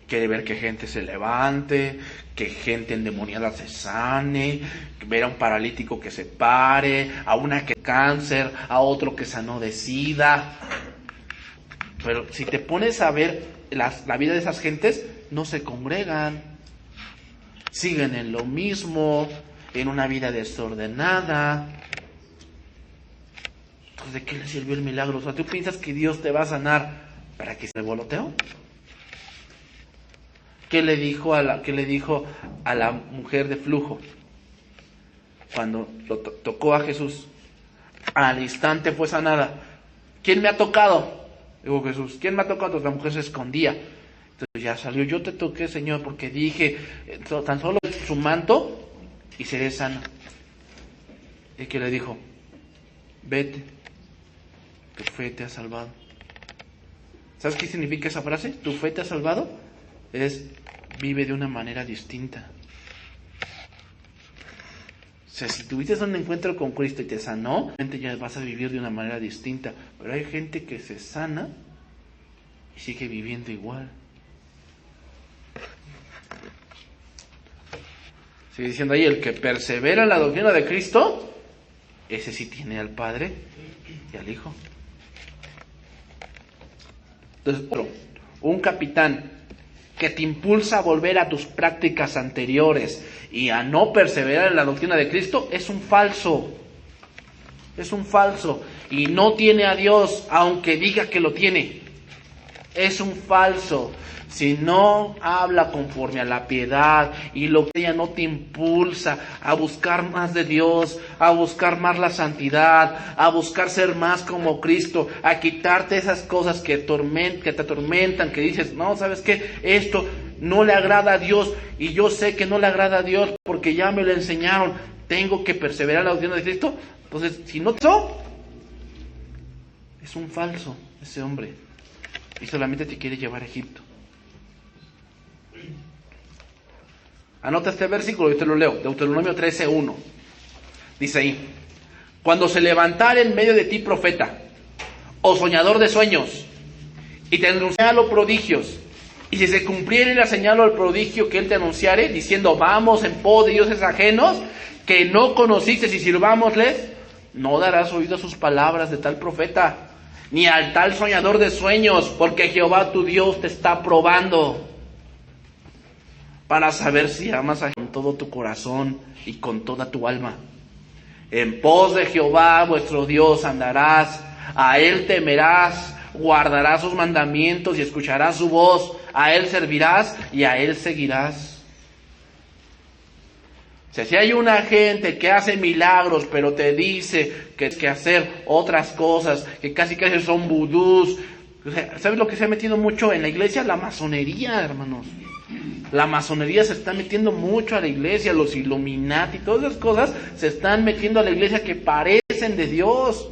Quiere ver que gente se levante, que gente endemoniada se sane, ver a un paralítico que se pare, a una que cáncer, a otro que sanó de SIDA. Pero si te pones a ver la vida de esas gentes, no se congregan, siguen en lo mismo, en una vida desordenada. Entonces, ¿de qué le sirvió el milagro? O sea, ¿tú piensas que Dios te va a sanar para que se revoloteo? ¿Qué le dijo a la mujer de flujo cuando lo tocó a Jesús? Al instante fue sanada. ¿Quién me ha tocado? Dijo Jesús. ¿Quién me ha tocado? Entonces la mujer se escondía. Entonces ya salió. Yo te toqué, Señor, porque dije tan solo su manto y seré sana. ¿Y qué le dijo? Vete, tu fe te ha salvado. ¿Sabes qué significa esa frase? Tu fe te ha salvado. Vive de una manera distinta. O sea, si tuviste un encuentro con Cristo y te sanó, ya vas a vivir de una manera distinta. Pero hay gente que se sana y sigue viviendo igual. Sigue diciendo ahí, el que persevera en la doctrina de Cristo, ese sí tiene al Padre y al Hijo. Entonces, un capitán que te impulsa a volver a tus prácticas anteriores y a no perseverar en la doctrina de Cristo, es un falso. Es un falso. Y no tiene a Dios, aunque diga que lo tiene. Es un falso. Si no habla conforme a la piedad y lo que ella no te impulsa a buscar más de Dios, a buscar más la santidad, a buscar ser más como Cristo, a quitarte esas cosas que te atormentan, que dices, no, ¿sabes qué? Esto no le agrada a Dios y yo sé que no le agrada a Dios porque ya me lo enseñaron, tengo que perseverar en la doctrina de Cristo. Entonces, si no es un falso ese hombre y solamente te quiere llevar a Egipto. Anota este versículo y te lo leo. Deuteronomio 13:1. Dice ahí: cuando se levantare en medio de ti profeta o soñador de sueños y te anunciare los prodigios, y si se cumpliere la señal o el prodigio que él te anunciare, diciendo vamos en pos de dioses ajenos que no conociste y sirvámosles, No darás oído a sus palabras de tal profeta, ni al tal soñador de sueños, porque Jehová tu Dios te está probando para saber si amas a Jehová con todo tu corazón y con toda tu alma. En pos de Jehová vuestro Dios andarás, a Él temerás, guardarás sus mandamientos y escucharás su voz, a Él servirás y a Él seguirás. O sea, si hay una gente que hace milagros, pero te dice que hay que hacer otras cosas, que casi son vudús. O sea, ¿sabes lo que se ha metido mucho en la iglesia? La masonería, hermanos. La masonería se está metiendo mucho a la iglesia, los Illuminati, todas esas cosas se están metiendo a la iglesia que parecen de Dios.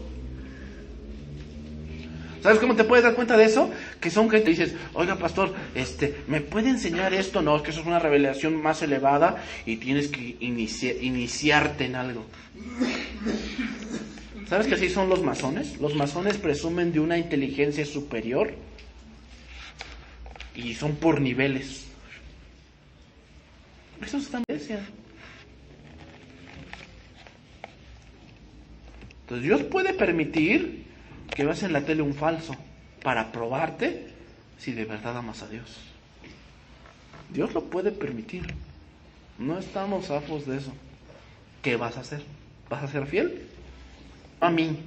¿Sabes cómo te puedes dar cuenta de eso? Que son gente que dices, oiga pastor, ¿me puede enseñar esto? No, es que eso es una revelación más elevada y tienes que iniciarte en algo. ¿Sabes que así son los masones? Los masones presumen de una inteligencia superior y son por niveles. Eso está en la iglesia. Entonces Dios puede permitir que veas en la tele un falso para probarte si de verdad amas a Dios. Dios lo puede permitir. No estamos zafos de eso. ¿Qué vas a hacer? ¿Vas a ser fiel? No a mí,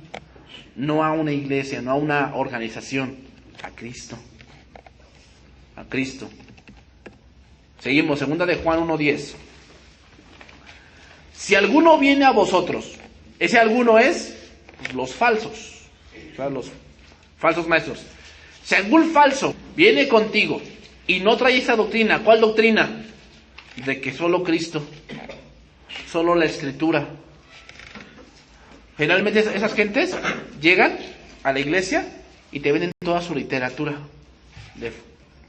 no a una iglesia, no a una organización, a Cristo. A Cristo. Seguimos, 2 de Juan 1:10. Si alguno viene a vosotros, ese alguno es los falsos. O sea, los falsos maestros. Si algún falso viene contigo y no trae esa doctrina, ¿cuál doctrina? De que solo Cristo, solo la Escritura. Generalmente esas gentes llegan a la iglesia y te venden toda su literatura de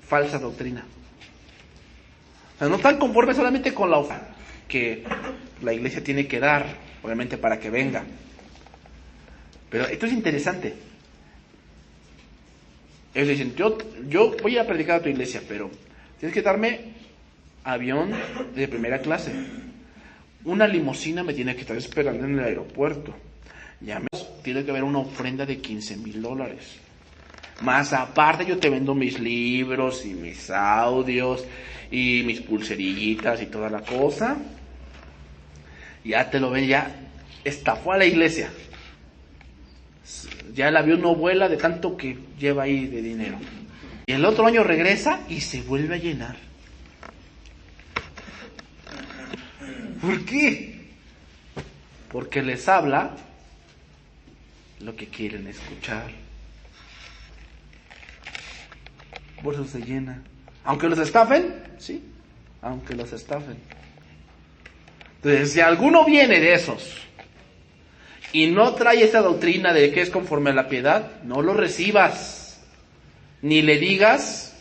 falsa doctrina. O sea, no están conformes solamente con la oferta que la iglesia tiene que dar, obviamente para que venga. Pero esto es interesante. Ellos dicen, yo voy a predicar a tu iglesia, pero tienes que darme avión de primera clase. Una limusina me tiene que estar esperando en el aeropuerto. Ya tiene que haber una ofrenda de $15,000. Más aparte yo te vendo mis libros y mis audios y mis pulserillitas y toda la cosa. Ya te lo ven, ya estafó a la iglesia. Ya el avión no vuela de tanto que lleva ahí de dinero. Y el otro año regresa y se vuelve a llenar. ¿Por qué? Porque les habla lo que quieren escuchar. Por eso se llena. Aunque los estafen, sí, aunque los estafen. Entonces, si alguno viene de esos y no trae esta doctrina de que es conforme a la piedad, no lo recibas, ni le digas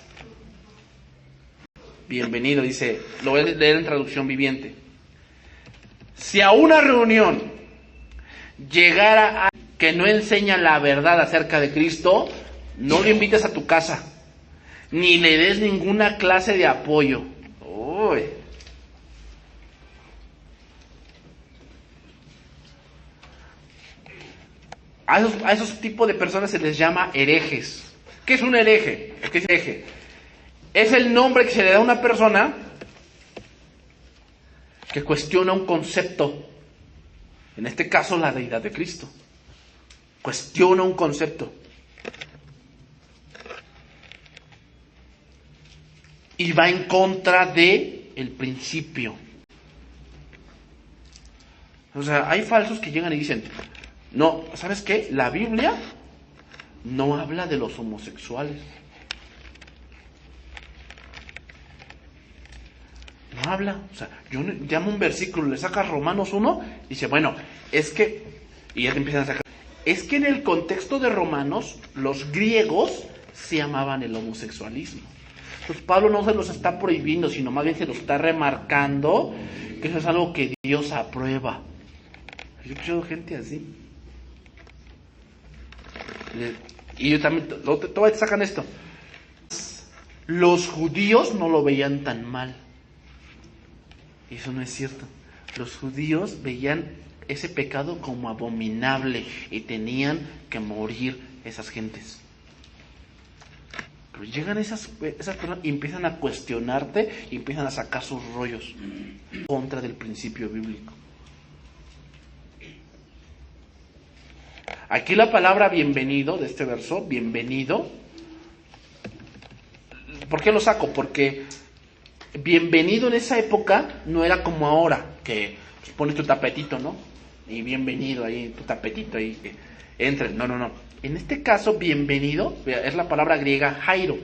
bienvenido. Dice, lo voy a leer en traducción viviente. Si a una reunión llegara a que no enseña la verdad acerca de Cristo, no lo invites a tu casa, ni le des ninguna clase de apoyo. Uy. A esos tipos de personas se les llama herejes. ¿Qué es un hereje? ¿Qué es hereje? Es el nombre que se le da a una persona que cuestiona un concepto. En este caso, la deidad de Cristo. Cuestiona un concepto. Y va en contra de el principio. O sea, hay falsos que llegan y dicen, no, ¿sabes qué? La Biblia no habla de los homosexuales. No habla. O sea, yo llamo un versículo, le sacas Romanos 1, y dice, bueno, es que, y ya te empiezan a sacar, es que en el contexto de Romanos, los griegos se amaban el homosexualismo. Pues Pablo no se los está prohibiendo, sino más bien se los está remarcando que eso es algo que Dios aprueba. Yo he escuchado gente así. Y yo también, todavía te sacan esto. Los judíos no lo veían tan mal. Eso no es cierto. Los judíos veían ese pecado como abominable y tenían que morir esas gentes. Pero llegan esas personas y empiezan a cuestionarte y empiezan a sacar sus rollos contra del principio bíblico. Aquí la palabra bienvenido de este verso, bienvenido, ¿por qué lo saco? Porque bienvenido en esa época no era como ahora, que pones tu tapetito, ¿no? Y bienvenido ahí, tu tapetito ahí, entren. No. En este caso, bienvenido es la palabra griega jairo.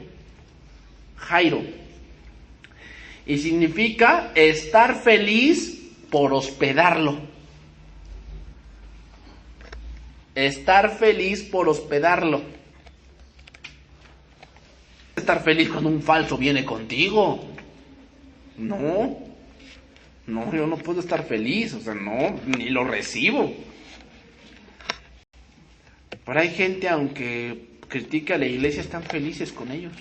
Jairo. Y significa estar feliz por hospedarlo. Estar feliz por hospedarlo. Estar feliz cuando un falso viene contigo. No, yo no puedo estar feliz, no, ni lo recibo. Pero hay gente, aunque critica a la iglesia, están felices con ellos.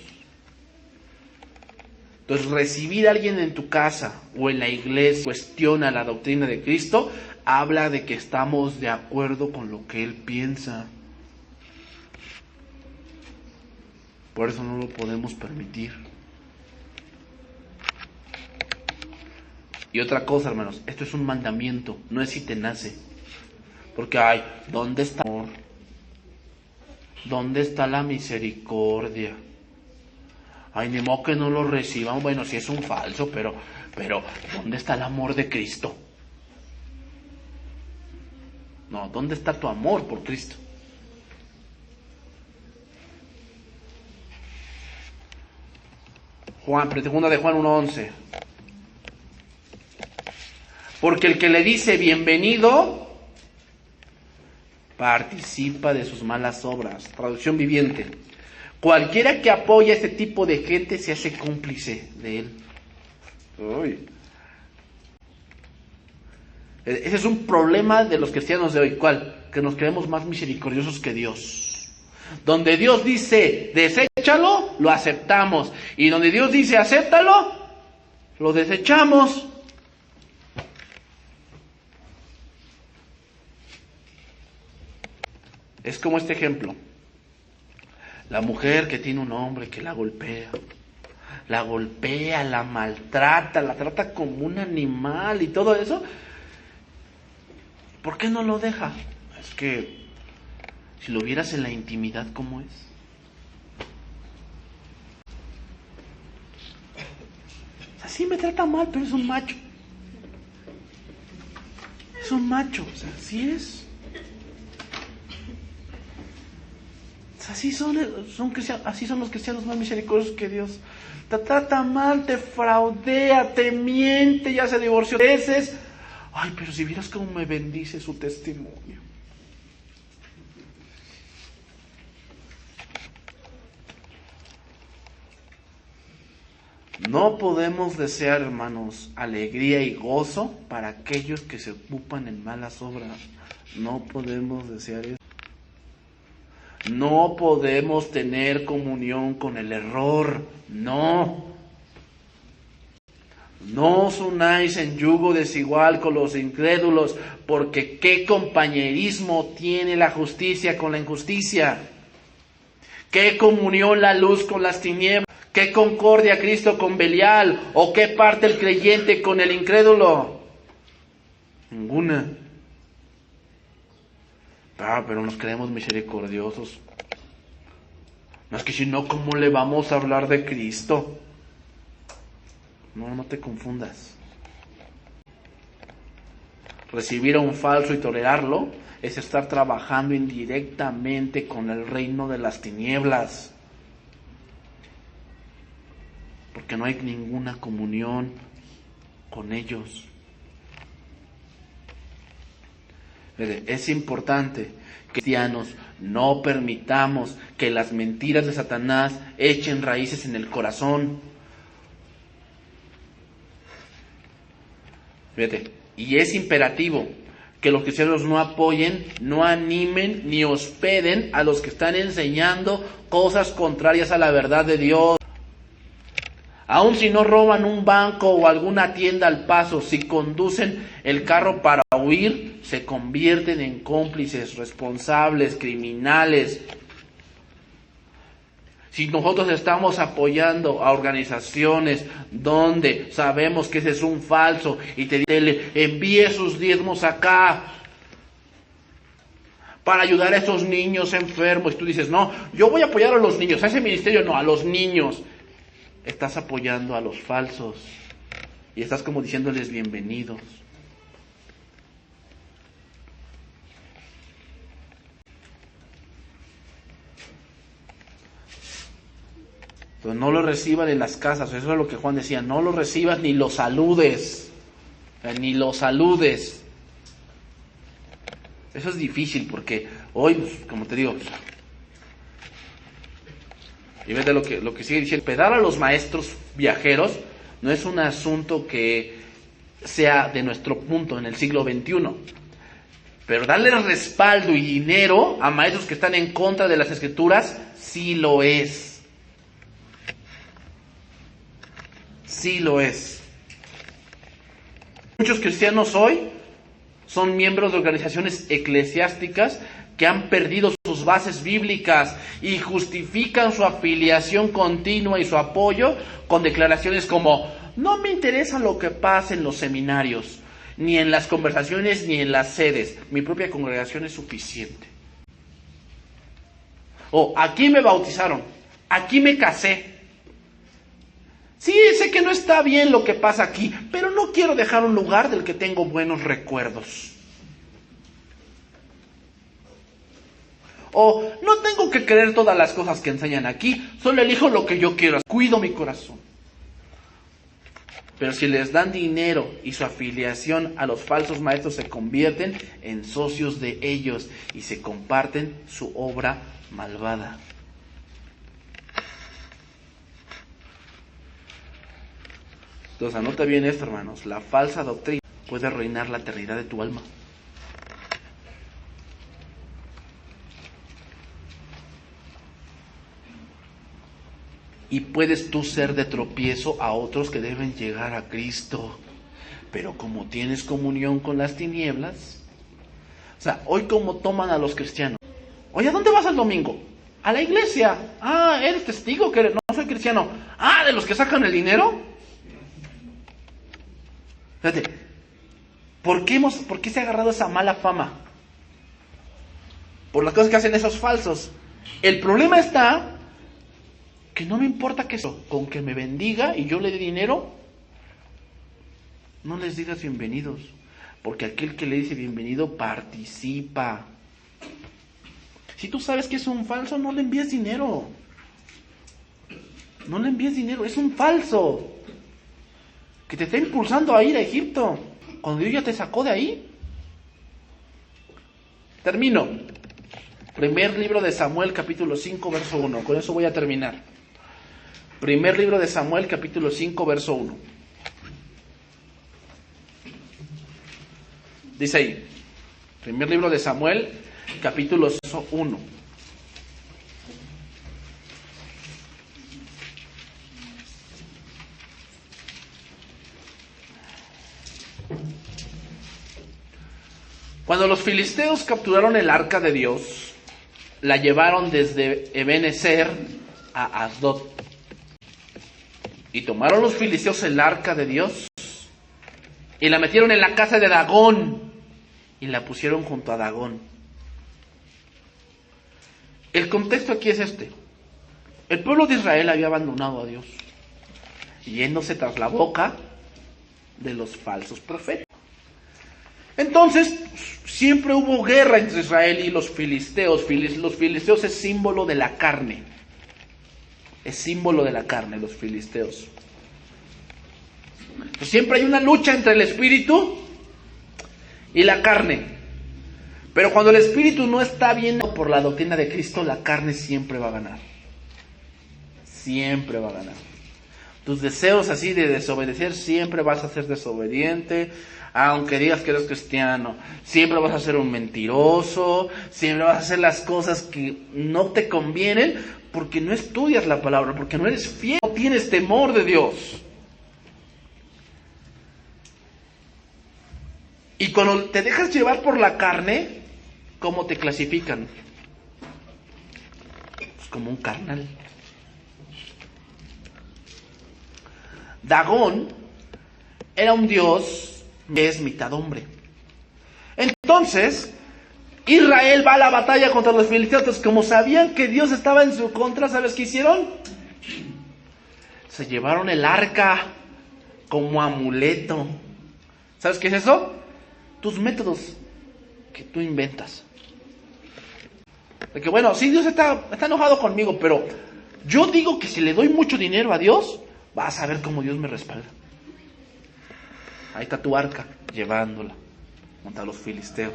Entonces, recibir a alguien en tu casa o en la iglesia cuestiona la doctrina de Cristo, habla de que estamos de acuerdo con lo que Él piensa. Por eso no lo podemos permitir. Y otra cosa, hermanos, esto es un mandamiento, no es si te nace. Porque, ¿dónde está el amor? ¿Dónde está la misericordia? Ni modo que no lo reciban. Bueno, sí es un falso, pero ¿dónde está el amor de Cristo? No, ¿dónde está tu amor por Cristo? Segunda de Juan 1:11. Porque el que le dice bienvenido participa de sus malas obras. Traducción viviente. Cualquiera que apoya a este tipo de gente se hace cómplice de él. Uy. Ese es un problema de los cristianos de hoy. ¿Cuál? Que nos creemos más misericordiosos que Dios. Donde Dios dice deséchalo, lo aceptamos. Y donde Dios dice acéptalo, lo desechamos. Es como este ejemplo. La mujer que tiene un hombre que la golpea, la maltrata, la trata como un animal y todo eso. ¿Por qué no lo deja? Es que si lo vieras en la intimidad, ¿cómo es? O sea, sí me trata mal, pero es un macho. Es un macho, o sea, sí es. Así son cristianos, así son los cristianos más misericordiosos que Dios. Te trata mal, te fraudea, te miente, ya se divorció veces. Pero si vieras cómo me bendice su testimonio. No podemos desear, hermanos, alegría y gozo para aquellos que se ocupan en malas obras. No podemos desear eso. No podemos tener comunión con el error, no. No os unáis en yugo desigual con los incrédulos, porque ¿qué compañerismo tiene la justicia con la injusticia? ¿Qué comunión la luz con las tinieblas? ¿Qué concordia Cristo con Belial? ¿O qué parte el creyente con el incrédulo? Ninguna. Pero nos creemos misericordiosos. No es que si no, ¿cómo le vamos a hablar de Cristo? No te confundas. Recibir a un falso y tolerarlo es estar trabajando indirectamente con el reino de las tinieblas. Porque no hay ninguna comunión con ellos. Es importante que cristianos no permitamos que las mentiras de Satanás echen raíces en el corazón. Y es imperativo que los cristianos no apoyen, no animen ni hospeden a los que están enseñando cosas contrarias a la verdad de Dios. Aun si no roban un banco o alguna tienda al paso, si conducen el carro para huir, se convierten en cómplices, responsables, criminales. Si nosotros estamos apoyando a organizaciones donde sabemos que ese es un falso y te envíe sus diezmos acá para ayudar a esos niños enfermos, y tú dices, no, yo voy a apoyar a los niños, a ese ministerio no, a los niños. Estás apoyando a los falsos y estás como diciéndoles bienvenidos. Pero no lo reciban en las casas, eso es lo que Juan decía, no lo recibas ni lo saludes, ni lo saludes. Eso es difícil porque hoy, pues, como te digo, y vete lo que sigue diciendo, hospedar a los maestros viajeros no es un asunto que sea de nuestro punto en el siglo XXI, pero darle respaldo y dinero a maestros que están en contra de las Escrituras, sí lo es. Sí lo es. Muchos cristianos hoy son miembros de organizaciones eclesiásticas que han perdido sus bases bíblicas y justifican su afiliación continua y su apoyo con declaraciones como: no me interesa lo que pasa en los seminarios, ni en las conversaciones, ni en las sedes. Mi propia congregación es suficiente. O aquí me bautizaron, aquí me casé. Sí, sé que no está bien lo que pasa aquí, pero no quiero dejar un lugar del que tengo buenos recuerdos. O no tengo que creer todas las cosas que enseñan aquí, solo elijo lo que yo quiero, cuido mi corazón. Pero si les dan dinero y su afiliación a los falsos maestros, se convierten en socios de ellos y se comparten su obra malvada. Entonces anota bien esto, hermanos, la falsa doctrina puede arruinar la eternidad de tu alma. Y puedes tú ser de tropiezo a otros que deben llegar a Cristo. Pero como tienes comunión con las tinieblas, o sea, hoy como toman a los cristianos. Oye, ¿a dónde vas el domingo? A la iglesia. Ah, ¿eres testigo? Que no soy cristiano. Ah, ¿de los que sacan el dinero? Fíjate, ¿por qué se ha agarrado esa mala fama? Por las cosas que hacen esos falsos. El problema está que no me importa que eso, con que me bendiga y yo le dé dinero, no les digas bienvenidos, porque aquel que le dice bienvenido participa. Si tú sabes que es un falso, no le envíes dinero. No le envíes dinero, es un falso que te está impulsando a ir a Egipto, cuando Dios ya te sacó de ahí. Termino. Primer libro de Samuel, capítulo 5, verso 1. Con eso voy a terminar. Primer libro de Samuel, capítulo 5, verso 1. Dice ahí, primer libro de Samuel, capítulo 1. Cuando los filisteos capturaron el arca de Dios, la llevaron desde Ebenezer a Asdod. Y tomaron los filisteos el arca de Dios y la metieron en la casa de Dagón y la pusieron junto a Dagón. El contexto aquí es este. El pueblo de Israel había abandonado a Dios, yéndose tras la boca de los falsos profetas. Entonces, siempre hubo guerra entre Israel y los filisteos. Los filisteos es símbolo de la carne. Es símbolo de la carne, los filisteos. Entonces, siempre hay una lucha entre el espíritu y la carne. Pero cuando el espíritu no está bien por la doctrina de Cristo, la carne siempre va a ganar. Siempre va a ganar. Tus deseos así de desobedecer, siempre vas a ser desobediente. Aunque digas que eres cristiano, siempre vas a ser un mentiroso, siempre vas a hacer las cosas que no te convienen, porque no estudias la palabra, porque no eres fiel, no tienes temor de Dios. Y cuando te dejas llevar por la carne, ¿cómo te clasifican? Pues como un carnal. Dagón era un dios que es mitad hombre. Entonces, Israel va a la batalla contra los filisteos. Entonces, como sabían que Dios estaba en su contra, ¿sabes qué hicieron? Se llevaron el arca como amuleto. ¿Sabes qué es eso? Tus métodos que tú inventas. De que bueno, sí, Dios está enojado conmigo, pero yo digo que si le doy mucho dinero a Dios, vas a ver cómo Dios me respalda. Ahí está tu arca, llevándola contra los filisteos.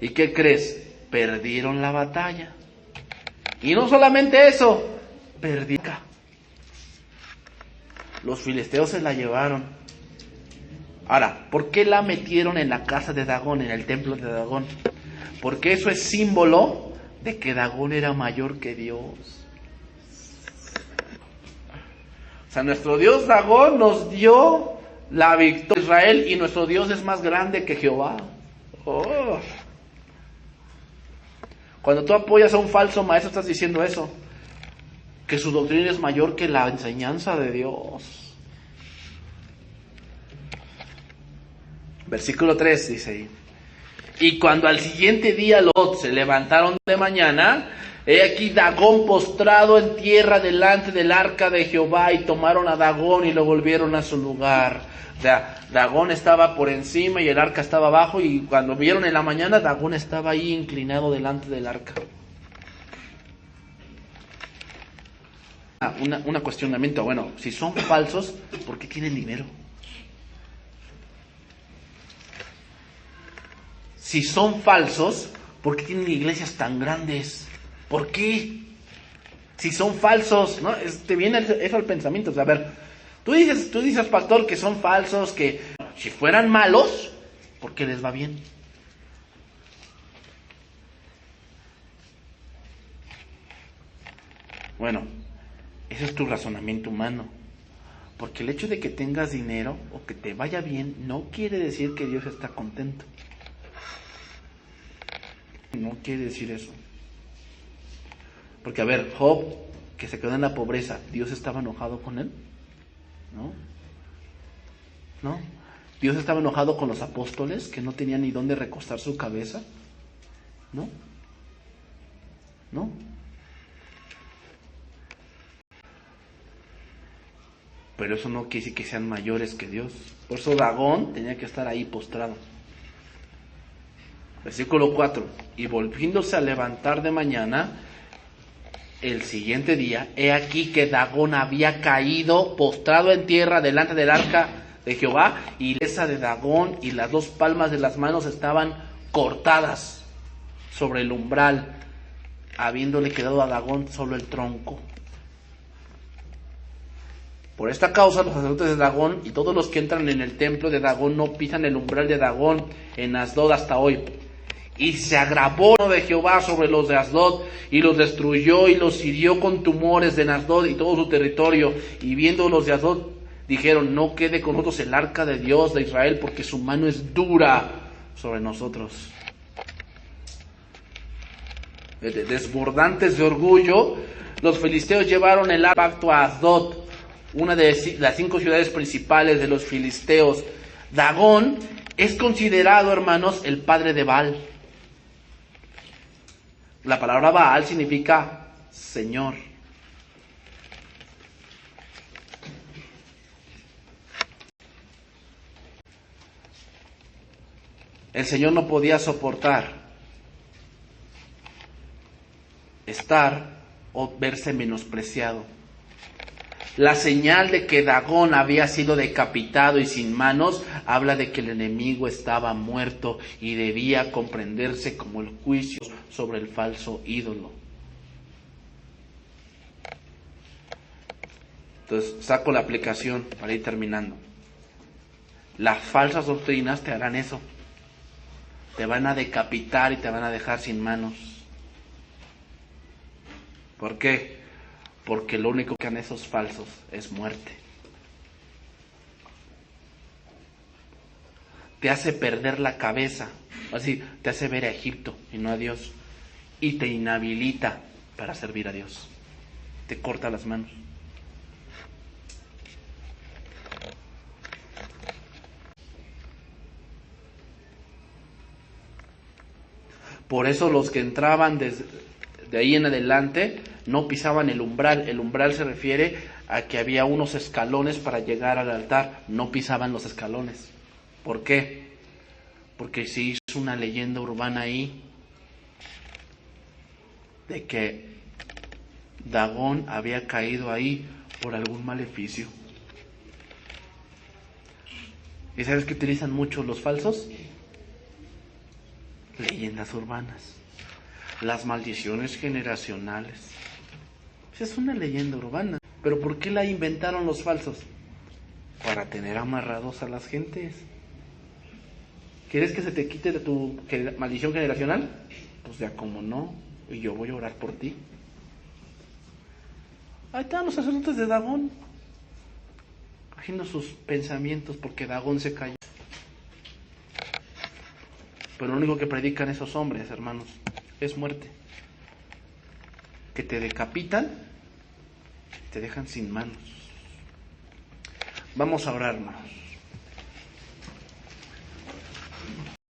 ¿Y qué crees? Perdieron la batalla. Y no solamente eso, perdieron. Los filisteos se la llevaron. Ahora, ¿por qué la metieron en la casa de Dagón, en el templo de Dagón? Porque eso es símbolo de que Dagón era mayor que Dios. O sea, nuestro Dios Dagón nos dio la victoria a Israel y nuestro Dios es más grande que Jehová. Oh. Cuando tú apoyas a un falso maestro estás diciendo eso, que su doctrina es mayor que la enseñanza de Dios. Versículo 3 dice ahí: y cuando al siguiente día los se levantaron de mañana, he aquí Dagón postrado en tierra delante del arca de Jehová, y tomaron a Dagón y lo volvieron a su lugar. O sea, Dagón estaba por encima y el arca estaba abajo, y cuando vieron en la mañana, Dagón estaba ahí inclinado delante del arca. Un cuestionamiento, bueno, si son falsos, ¿por qué tienen dinero? Si son falsos, ¿por qué tienen iglesias tan grandes? ¿Por qué? Si son falsos, ¿no? Te viene eso al pensamiento. O sea, a ver, tú dices, pastor, que son falsos, que si fueran malos, ¿por qué les va bien? Bueno, ese es tu razonamiento humano. Porque el hecho de que tengas dinero o que te vaya bien no quiere decir que Dios está contento. No quiere decir eso. Porque a ver, Job, que se quedó en la pobreza, ¿Dios estaba enojado con él? ¿No? ¿No? ¿Dios estaba enojado con los apóstoles que no tenían ni dónde recostar su cabeza? ¿No? ¿No? Pero eso no quiere decir que sean mayores que Dios. Por eso Dagón tenía que estar ahí postrado. Versículo 4. Y volviéndose a levantar de mañana, el siguiente día, he aquí que Dagón había caído postrado en tierra delante del arca de Jehová, y la cabeza de Dagón y las dos palmas de las manos estaban cortadas sobre el umbral, habiéndole quedado a Dagón solo el tronco. Por esta causa los sacerdotes de Dagón y todos los que entran en el templo de Dagón no pisan el umbral de Dagón en Asdod hasta hoy. Y se agravó de Jehová sobre los de Asdod, y los destruyó y los hirió con tumores en Asdod y todo su territorio. Y viendo los de Asdod, dijeron: no quede con nosotros el arca de Dios de Israel, porque su mano es dura sobre nosotros. Desbordantes de orgullo, los filisteos llevaron el pacto a Asdod, una de las 5 ciudades principales de los filisteos. Dagón es considerado, hermanos, el padre de Baal. La palabra Baal significa Señor. El Señor no podía soportar estar o verse menospreciado. La señal de que Dagón había sido decapitado y sin manos habla de que el enemigo estaba muerto y debía comprenderse como el juicio sobre el falso ídolo. Entonces saco la aplicación para ir terminando. Las falsas doctrinas te harán eso. Te van a decapitar y te van a dejar sin manos. ¿Por qué? Porque lo único que han esos falsos es muerte. Te hace perder la cabeza. Así, te hace ver a Egipto y no a Dios. Y te inhabilita para servir a Dios. Te corta las manos. Por eso los que entraban desde de ahí en adelante no pisaban el umbral. El umbral se refiere a que había unos escalones para llegar al altar. No pisaban los escalones. ¿Por qué? Porque se hizo una leyenda urbana ahí de que Dagón había caído ahí por algún maleficio. ¿Y sabes qué utilizan mucho los falsos? Leyendas urbanas. Las maldiciones generacionales. Esa es una leyenda urbana. ¿Pero por qué la inventaron los falsos? Para tener amarrados a las gentes. ¿Quieres que se te quite de tu maldición generacional? Pues ya como no. Y yo voy a orar por ti. Ahí están los sacerdotes de Dagón, haciendo sus pensamientos porque Dagón se cayó. Pero lo único que predican esos hombres, hermanos, es muerte. Que te decapitan, te dejan sin manos. Vamos a orar, hermanos.